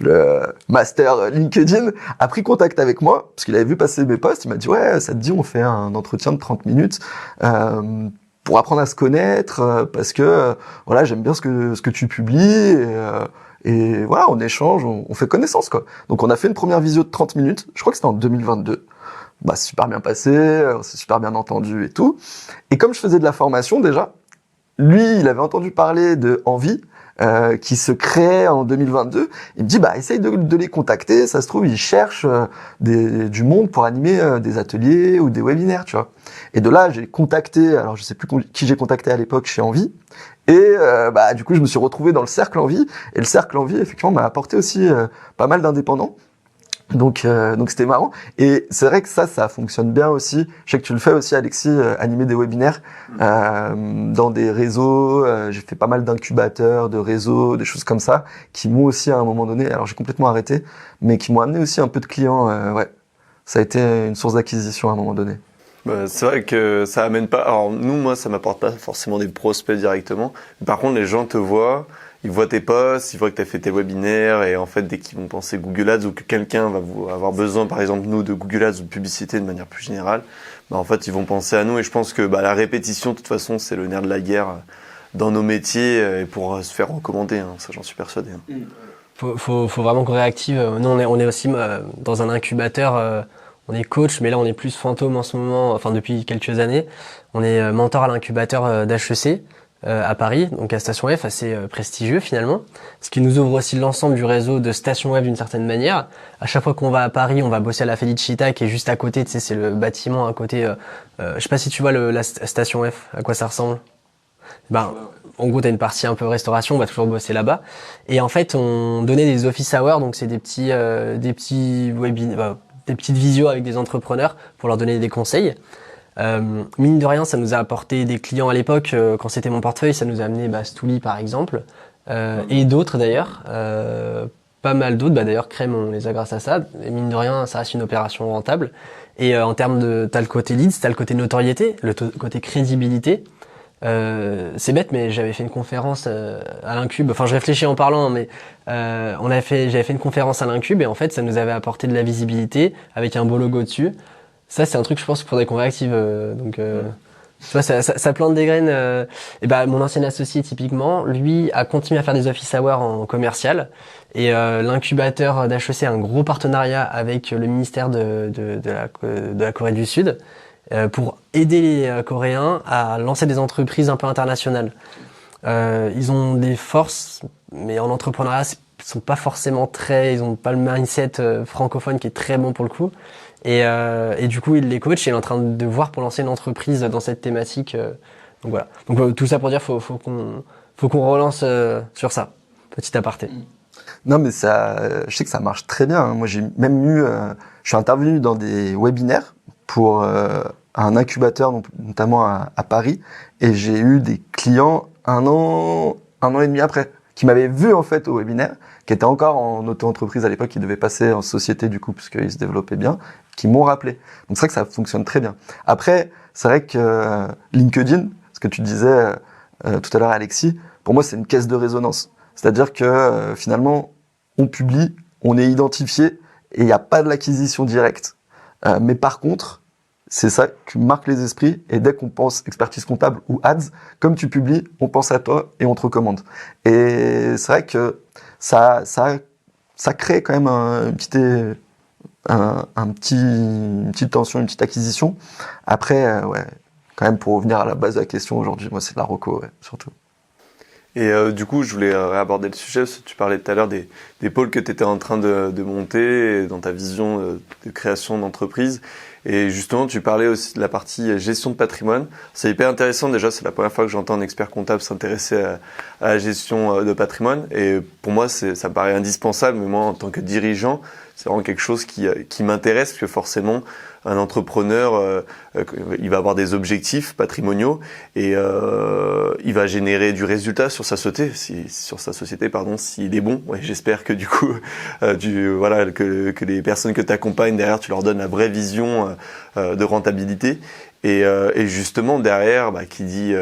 Speaker 1: le master LinkedIn, a pris contact avec moi parce qu'il avait vu passer mes posts. Il m'a dit ouais, ça te dit on fait un entretien de 30 minutes pour apprendre à se connaître parce que voilà, j'aime bien ce que tu publies et voilà, on échange, on fait connaissance quoi. Donc on a fait une première visio de 30 minutes. Je crois que c'était en 2022. Bah super bien passé, on s'est super bien entendu et tout. Et comme je faisais de la formation déjà, lui, il avait entendu parler de Envie. Qui se crée en 2022. Il me dit essaye de les contacter, ça se trouve ils cherchent du monde pour animer des ateliers ou des webinaires, tu vois. Et de là j'ai contacté, alors je sais plus qui j'ai contacté à l'époque chez Envie, et du coup je me suis retrouvé dans le cercle Envie, et le cercle Envie effectivement m'a apporté aussi pas mal d'indépendants. Donc c'était marrant et c'est vrai que ça fonctionne bien aussi. Je sais que tu le fais aussi Alexis, animer des webinaires dans des réseaux. J'ai fait pas mal d'incubateurs, de réseaux, des choses comme ça qui m'ont aussi à un moment donné. Alors j'ai complètement arrêté, mais qui m'ont amené aussi un peu de clients. Ouais, ça a été une source d'acquisition à un moment donné.
Speaker 2: C'est vrai que ça amène pas. Alors moi ça m'apporte pas forcément des prospects directement. Par contre les gens te voient. Ils voient tes posts, ils voient que tu as fait tes webinaires et en fait dès qu'ils vont penser Google Ads ou que quelqu'un va avoir besoin par exemple nous de Google Ads ou de publicité de manière plus générale, en fait ils vont penser à nous et je pense que la répétition de toute façon c'est le nerf de la guerre dans nos métiers et pour se faire recommander, ça j'en suis persuadé.
Speaker 3: Faut vraiment qu'on réactive. Nous on est aussi dans un incubateur, on est coach mais là on est plus fantôme en ce moment, enfin depuis quelques années. On est mentor à l'incubateur d'HEC. À Paris, donc à Station F, assez prestigieux finalement, ce qui nous ouvre aussi l'ensemble du réseau de stations web d'une certaine manière. À chaque fois qu'on va à Paris, on va bosser à la Felicita qui est juste à côté, tu sais, c'est le bâtiment à côté. Je sais pas si tu vois la Station F, à quoi ça ressemble. En gros, t'as une partie un peu restauration, on va toujours bosser là-bas. Et en fait, on donnait des office hours, donc c'est des petits webinaires, des petites visios avec des entrepreneurs pour leur donner des conseils. Mine de rien, ça nous a apporté des clients à l'époque. Quand c'était mon portefeuille, ça nous a amené Stooli par exemple, et d'autres d'ailleurs, pas mal d'autres. D'ailleurs, Crème, on les a grâce à ça. Et mine de rien, ça reste une opération rentable. Et en termes de, t'as le côté leads, t'as le côté notoriété, le côté crédibilité. C'est bête, mais j'avais fait une conférence à l'Incube. Enfin, je réfléchis en parlant, mais j'avais fait une conférence à l'Incube et en fait, ça nous avait apporté de la visibilité avec un beau logo dessus. Ça, c'est un truc, je pense, qu'il faudrait qu'on réactive. Tu vois, ça plante des graines. Mon ancien associé, typiquement, lui, a continué à faire des office hours en commercial. Et l'incubateur d'HEC a un gros partenariat avec le ministère de la Corée du Sud pour aider les Coréens à lancer des entreprises un peu internationales. Ils ont des forces, mais en entrepreneuriat, ils sont pas forcément ils ont pas le mindset francophone qui est très bon pour le coup. Et du coup, il les coach et il est en train de voir pour lancer une entreprise dans cette thématique. Donc voilà. Donc tout ça pour dire, faut qu'on relance sur ça. Petit aparté.
Speaker 1: Non, mais je sais que ça marche très bien. Moi, j'ai même je suis intervenu dans des webinaires pour un incubateur, notamment à Paris, et j'ai eu des clients un an et demi après, qui m'avaient vu en fait au webinaire, qui étaient encore en auto-entreprise à l'époque, qui devaient passer en société du coup, puisqu'ils se développaient bien, qui m'ont rappelé. Donc c'est vrai que ça fonctionne très bien. Après, c'est vrai que LinkedIn, ce que tu disais tout à l'heure Alexis, pour moi c'est une caisse de résonance. C'est-à-dire que finalement, on publie, on est identifié et il n'y a pas de l'acquisition directe. Mais par contre, c'est ça qui marque les esprits et dès qu'on pense expertise comptable ou ads, comme tu publies, on pense à toi et on te recommande. Et c'est vrai que ça crée quand même une petite tension, une petite acquisition. Après, ouais, quand même pour revenir à la base de la question aujourd'hui, moi c'est de la reco, ouais, surtout.
Speaker 2: Et du coup, je voulais réaborder le sujet, parce que tu parlais tout à l'heure des pôles que tu étais en train de monter dans ta vision de création d'entreprise. Et justement, tu parlais aussi de la partie gestion de patrimoine. C'est hyper intéressant. Déjà, c'est la première fois que j'entends un expert comptable s'intéresser à la gestion de patrimoine. Et pour moi, ça me paraît indispensable. Mais moi, en tant que dirigeant, c'est vraiment quelque chose qui m'intéresse, parce que forcément, un entrepreneur, il va avoir des objectifs patrimoniaux et il va générer du résultat sur sa société, s'il est bon. Ouais, j'espère que du coup, que les personnes que tu accompagnes derrière, tu leur donnes la vraie vision de rentabilité. Et justement derrière, qui dit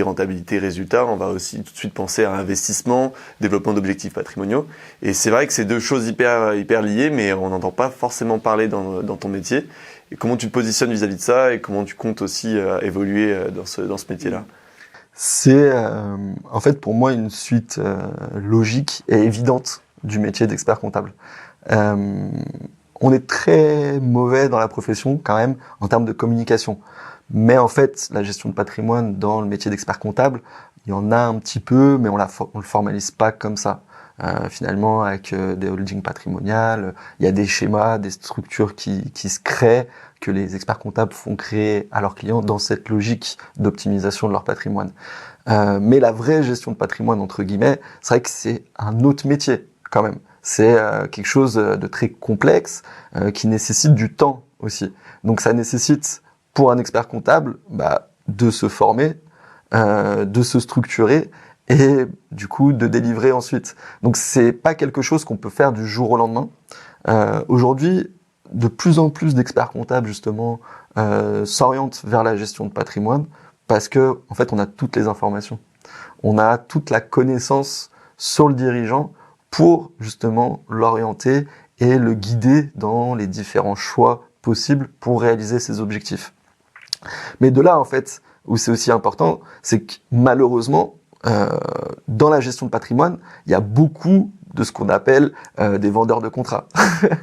Speaker 2: rentabilité, résultat, on va aussi tout de suite penser à investissement, développement d'objectifs patrimoniaux. Et c'est vrai que c'est deux choses hyper liées, mais on n'entend pas forcément parler dans ton métier. Et comment tu te positionnes vis-à-vis de ça et comment tu comptes aussi évoluer dans ce métier-là?
Speaker 1: C'est en fait pour moi une suite logique et évidente du métier d'expert comptable. On est très mauvais dans la profession quand même en termes de communication. Mais en fait, la gestion de patrimoine dans le métier d'expert comptable, il y en a un petit peu, mais on le formalise pas comme ça. Finalement, avec des holdings patrimoniales, il y a des schémas, des structures qui se créent, que les experts comptables font créer à leurs clients dans cette logique d'optimisation de leur patrimoine. Mais la vraie gestion de patrimoine, entre guillemets, c'est vrai que c'est un autre métier quand même. C'est quelque chose de très complexe qui nécessite du temps aussi. Donc ça nécessite pour un expert comptable de se former, de se structurer et du coup de délivrer ensuite. Donc c'est pas quelque chose qu'on peut faire du jour au lendemain. Aujourd'hui, de plus en plus d'experts comptables justement s'orientent vers la gestion de patrimoine parce que en fait on a toutes les informations, on a toute la connaissance sur le dirigeant pour justement l'orienter et le guider dans les différents choix possibles pour réaliser ses objectifs. Mais de là en fait où c'est aussi important, c'est que malheureusement dans la gestion de patrimoine, il y a beaucoup de ce qu'on appelle des vendeurs de contrats.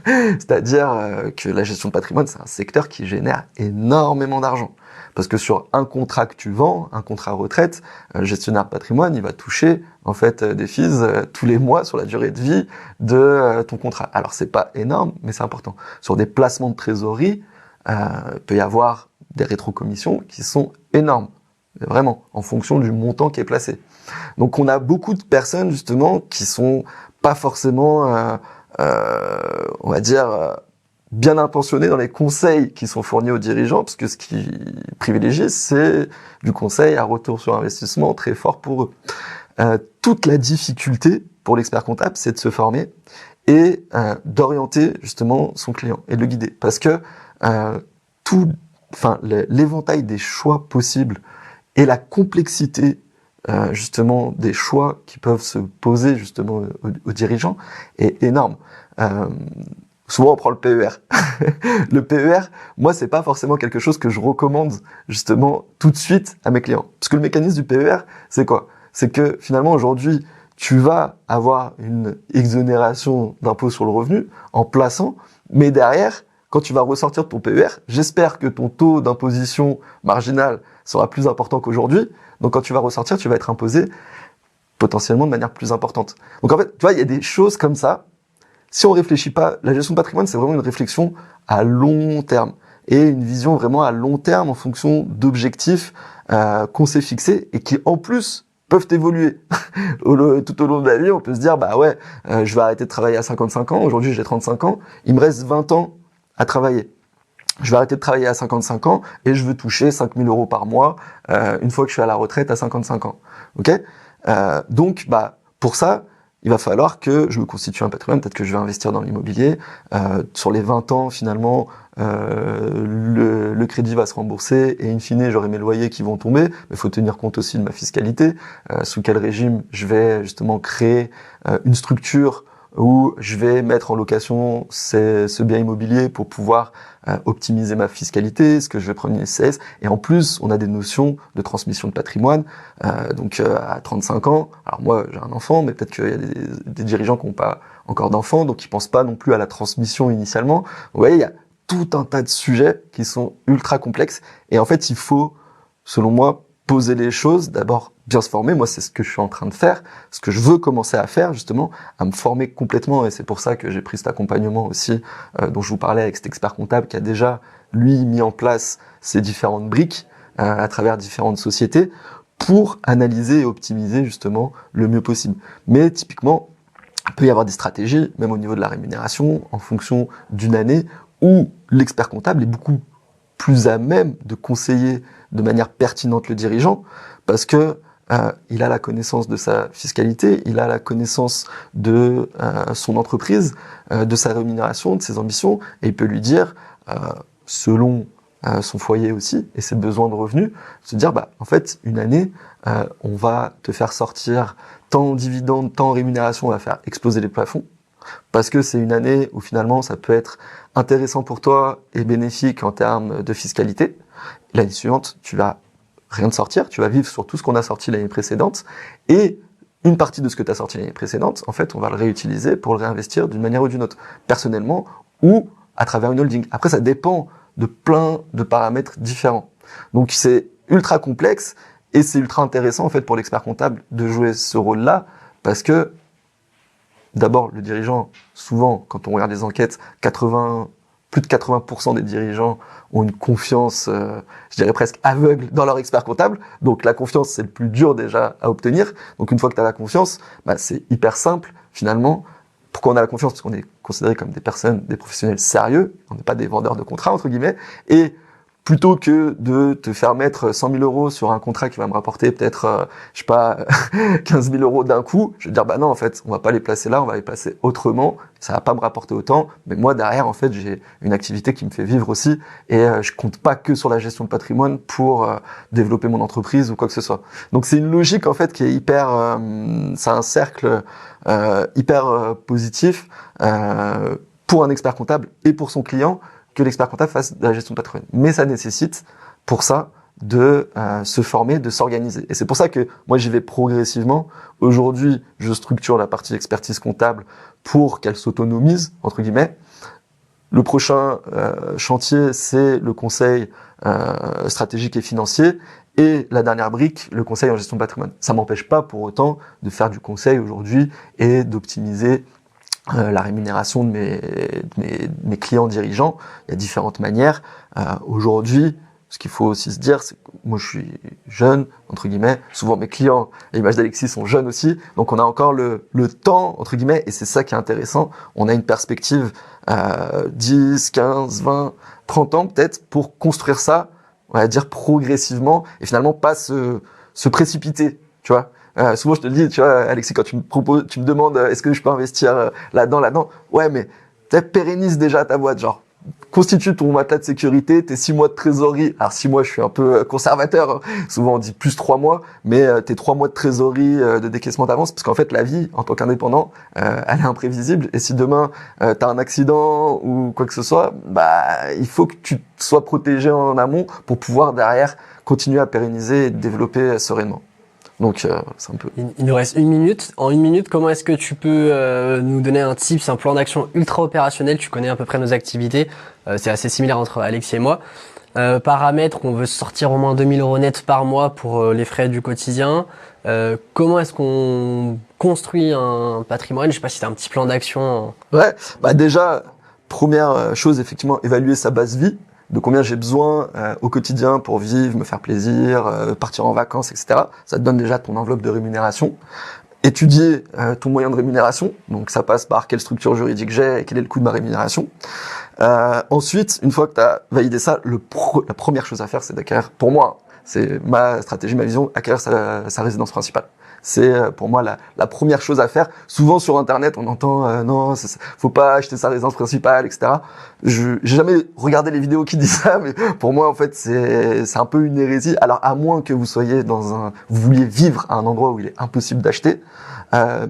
Speaker 1: C'est-à-dire que la gestion de patrimoine, c'est un secteur qui génère énormément d'argent. Parce que sur un contrat que tu vends, un contrat retraite, le gestionnaire de patrimoine, il va toucher en fait des fees tous les mois sur la durée de vie de ton contrat. Alors c'est pas énorme, mais c'est important. Sur des placements de trésorerie, peut y avoir des rétrocommissions qui sont énormes. Vraiment, en fonction du montant qui est placé. Donc on a beaucoup de personnes justement qui sont pas forcément, on va dire, bien intentionnées dans les conseils qui sont fournis aux dirigeants, parce que ce qu'ils privilégient, c'est du conseil à retour sur investissement très fort pour eux. Toute la difficulté pour l'expert comptable, c'est de se former et d'orienter justement son client et de le guider. Parce que l'éventail des choix possibles et la complexité justement des choix qui peuvent se poser justement aux dirigeants est énorme. Souvent on prend le PER. Le PER, moi c'est pas forcément quelque chose que je recommande justement tout de suite à mes clients. Parce que le mécanisme du PER, c'est quoi? C'est que finalement aujourd'hui, tu vas avoir une exonération d'impôt sur le revenu en plaçant, mais derrière, quand tu vas ressortir de ton PER, j'espère que ton taux d'imposition marginal sera plus important qu'aujourd'hui. Donc quand tu vas ressortir, tu vas être imposé potentiellement de manière plus importante. Donc en fait, tu vois, il y a des choses comme ça. Si on réfléchit pas, la gestion de patrimoine, c'est vraiment une réflexion à long terme et une vision vraiment à long terme en fonction d'objectifs qu'on s'est fixés et qui en plus peuvent évoluer. Tout au long de la vie, on peut se dire, je vais arrêter de travailler à 55 ans. Aujourd'hui, j'ai 35 ans. Il me reste 20 ans à travailler. Je vais arrêter de travailler à 55 ans et je veux toucher 5 000 € par mois une fois que je suis à la retraite à 55 ans. Ok ? Donc, pour ça, il va falloir que je me constitue un patrimoine, peut-être que je vais investir dans l'immobilier. Sur les 20 ans, finalement, le crédit va se rembourser et in fine, j'aurai mes loyers qui vont tomber. Mais il faut tenir compte aussi de ma fiscalité. Sous quel régime je vais justement créer une structure où je vais mettre en location ce bien immobilier pour pouvoir optimiser ma fiscalité, est-ce que je vais prendre une SCS. Et en plus, on a des notions de transmission de patrimoine. Donc à 35 ans, alors moi j'ai un enfant, mais peut-être qu'il y a des dirigeants qui n'ont pas encore d'enfants, donc ils pensent pas non plus à la transmission initialement. Donc, vous voyez, il y a tout un tas de sujets qui sont ultra complexes. Et en fait, il faut, selon moi, poser les choses, d'abord bien se former. Moi, c'est ce que je suis en train de faire, ce que je veux commencer à faire, justement, à me former complètement. Et c'est pour ça que j'ai pris cet accompagnement aussi, dont je vous parlais avec cet expert comptable qui a déjà, lui, mis en place ces différentes briques à travers différentes sociétés pour analyser et optimiser, justement, le mieux possible. Mais typiquement, il peut y avoir des stratégies, même au niveau de la rémunération, en fonction d'une année, où l'expert comptable est beaucoup plus à même de conseiller de manière pertinente le dirigeant, parce que il a la connaissance de sa fiscalité, il a la connaissance de son entreprise, de sa rémunération, de ses ambitions, et il peut lui dire, selon son foyer aussi, et ses besoins de revenus, se dire, en fait, une année, on va te faire sortir tant en dividendes, tant en rémunération, on va faire exploser les plafonds, parce que c'est une année où finalement ça peut être intéressant pour toi et bénéfique en termes de fiscalité. L'année suivante, tu vas rien de sortir, tu vas vivre sur tout ce qu'on a sorti l'année précédente, et une partie de ce que tu as sorti l'année précédente, en fait, on va le réutiliser pour le réinvestir d'une manière ou d'une autre, personnellement ou à travers une holding. Après, ça dépend de plein de paramètres différents. Donc c'est ultra complexe, et c'est ultra intéressant en fait pour l'expert comptable de jouer ce rôle-là, parce que d'abord, le dirigeant, souvent, quand on regarde les enquêtes, plus de 80% des dirigeants ont une confiance, je dirais presque aveugle dans leur expert comptable. Donc la confiance, c'est le plus dur déjà à obtenir. Donc une fois que tu as la confiance, c'est hyper simple finalement. Pourquoi on a la confiance? Parce qu'on est considéré comme des personnes, des professionnels sérieux. On n'est pas des vendeurs de contrats, entre guillemets. Et plutôt que de te faire mettre 100 000 euros sur un contrat qui va me rapporter peut-être, 15 000 euros d'un coup, je vais dire, non, en fait, on va pas les placer là, on va les placer autrement, ça va pas me rapporter autant, mais moi, derrière, en fait, j'ai une activité qui me fait vivre aussi, et je compte pas que sur la gestion de patrimoine pour développer mon entreprise ou quoi que ce soit. Donc, c'est une logique, en fait, qui est hyper, c'est un cercle hyper positif pour un expert comptable et pour son client, que l'expert comptable fasse de la gestion de patrimoine. Mais ça nécessite, pour ça, de se former, de s'organiser. Et c'est pour ça que moi, j'y vais progressivement. Aujourd'hui, je structure la partie expertise comptable pour qu'elle s'autonomise, entre guillemets. Le prochain chantier, c'est le conseil stratégique et financier. Et la dernière brique, le conseil en gestion de patrimoine. Ça m'empêche pas pour autant de faire du conseil aujourd'hui et d'optimiser la rémunération de mes clients dirigeants. Il y a différentes manières. Aujourd'hui, ce qu'il faut aussi se dire, c'est que moi je suis jeune, entre guillemets, souvent mes clients, à l'image d'Alexis, sont jeunes aussi, donc on a encore le temps, entre guillemets, et c'est ça qui est intéressant, on a une perspective 10, 15, 20, 30 ans peut-être pour construire ça, on va dire progressivement, et finalement pas se précipiter, tu vois. Souvent je te le dis, tu vois, Alexis, quand tu me demandes est-ce que je peux investir là-dedans, ouais, mais pérennise déjà ta boîte, genre constitue ton matelas de sécurité, tes 6 mois de trésorerie. Alors 6 mois, je suis un peu conservateur, hein. Souvent on dit plus 3 mois, mais tes 3 mois de trésorerie de décaissement d'avance, parce qu'en fait la vie en tant qu'indépendant, elle est imprévisible, et si demain t'as un accident ou quoi que ce soit, il faut que tu sois protégé en amont pour pouvoir derrière continuer à pérenniser et développer sereinement. Donc c'est un peu...
Speaker 3: Il nous reste 1 minute. En 1 minute, comment est-ce que tu peux nous donner un tips, un plan d'action ultra opérationnel? Tu connais à peu près nos activités. C'est assez similaire entre Alexis et moi. Paramètres, on veut sortir au moins 2 000 € net par mois pour les frais du quotidien. Comment est-ce qu'on construit un patrimoine? Je sais pas si tu as un petit plan d'action.
Speaker 1: Ouais, déjà, première chose, effectivement, évaluer sa base vie. De combien j'ai besoin au quotidien pour vivre, me faire plaisir, partir en vacances, etc. Ça te donne déjà ton enveloppe de rémunération. Étudier ton moyen de rémunération, donc ça passe par quelle structure juridique j'ai et quel est le coût de ma rémunération. Ensuite, une fois que tu as validé ça, la première chose à faire, c'est d'acquérir, pour moi, c'est ma stratégie, ma vision, acquérir sa résidence principale. C'est pour moi la première chose à faire. Souvent sur Internet, on entend non, faut pas acheter sa résidence principale, etc. J'ai jamais regardé les vidéos qui disent ça, mais pour moi en fait c'est un peu une hérésie. Alors à moins que vous soyez vous vouliez vivre à un endroit où il est impossible d'acheter.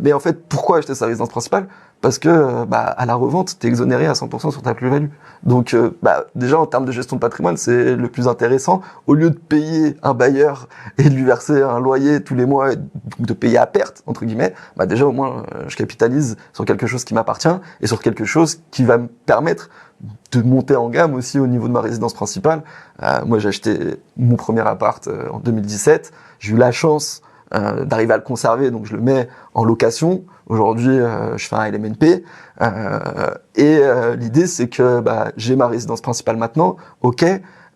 Speaker 1: Mais en fait, pourquoi acheter sa résidence principale? Parce que à la revente, t'es exonéré à 100% sur ta plus-value. Donc déjà en termes de gestion de patrimoine, c'est le plus intéressant. Au lieu de payer un bailleur et de lui verser un loyer tous les mois, donc de payer à perte entre guillemets, déjà au moins je capitalise sur quelque chose qui m'appartient et sur quelque chose qui va me permettre de monter en gamme aussi au niveau de ma résidence principale. Moi j'ai acheté mon premier appart en 2017. J'ai eu la chance d'arriver à le conserver, donc je le mets en location. Aujourd'hui, je fais un LMNP et l'idée c'est que j'ai ma résidence principale maintenant. Ok,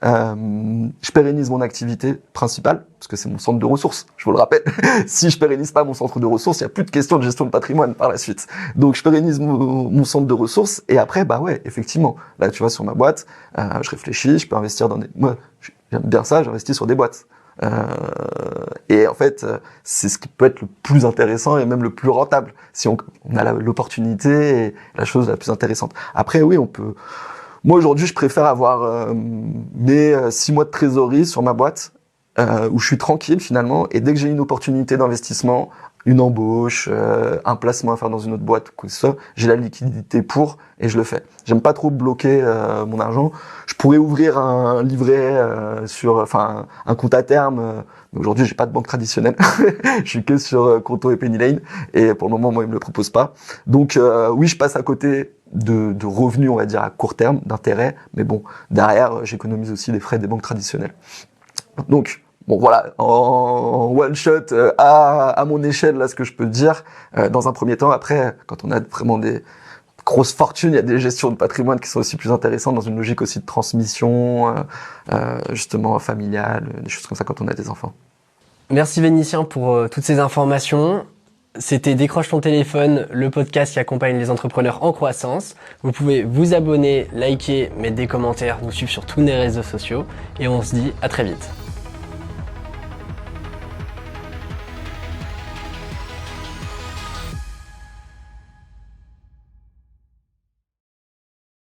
Speaker 1: je pérennise mon activité principale parce que c'est mon centre de ressources. Je vous le rappelle. Si je pérennise pas mon centre de ressources, il y a plus de question de gestion de patrimoine par la suite. Donc je pérennise mon centre de ressources et après ouais, effectivement. Là, tu vois, sur ma boîte, je réfléchis, je peux investir dans moi, j'aime bien ça, j'investis sur des boîtes. Et en fait, c'est ce qui peut être le plus intéressant et même le plus rentable si on a l'opportunité et la chose la plus intéressante. Après, oui, on peut. Moi aujourd'hui, je préfère avoir mes 6 mois de trésorerie sur ma boîte où je suis tranquille finalement. Et dès que j'ai une opportunité d'investissement, une embauche, un placement à faire dans une autre boîte, quoi que ce soit, j'ai la liquidité pour et je le fais. J'aime pas trop bloquer mon argent. Je pourrais ouvrir un livret un compte à terme. Mais aujourd'hui, j'ai pas de banque traditionnelle. Je suis que sur Conto et Penny Lane et pour le moment, moi, ils me le proposent pas. Donc oui, je passe à côté de revenus, on va dire à court terme, d'intérêts. Mais bon, derrière, j'économise aussi les frais des banques traditionnelles. Donc bon voilà, en one shot à mon échelle là ce que je peux te dire dans un premier temps. Après quand on a vraiment des grosses fortunes, il y a des gestions de patrimoine qui sont aussi plus intéressantes dans une logique aussi de transmission justement familiale, des choses comme ça quand on a des enfants.
Speaker 3: Merci Vénitien pour toutes ces informations. C'était Décroche ton téléphone, le podcast qui accompagne les entrepreneurs en croissance. Vous pouvez vous abonner, liker, mettre des commentaires, nous suivre sur tous les réseaux sociaux et on se dit à très vite.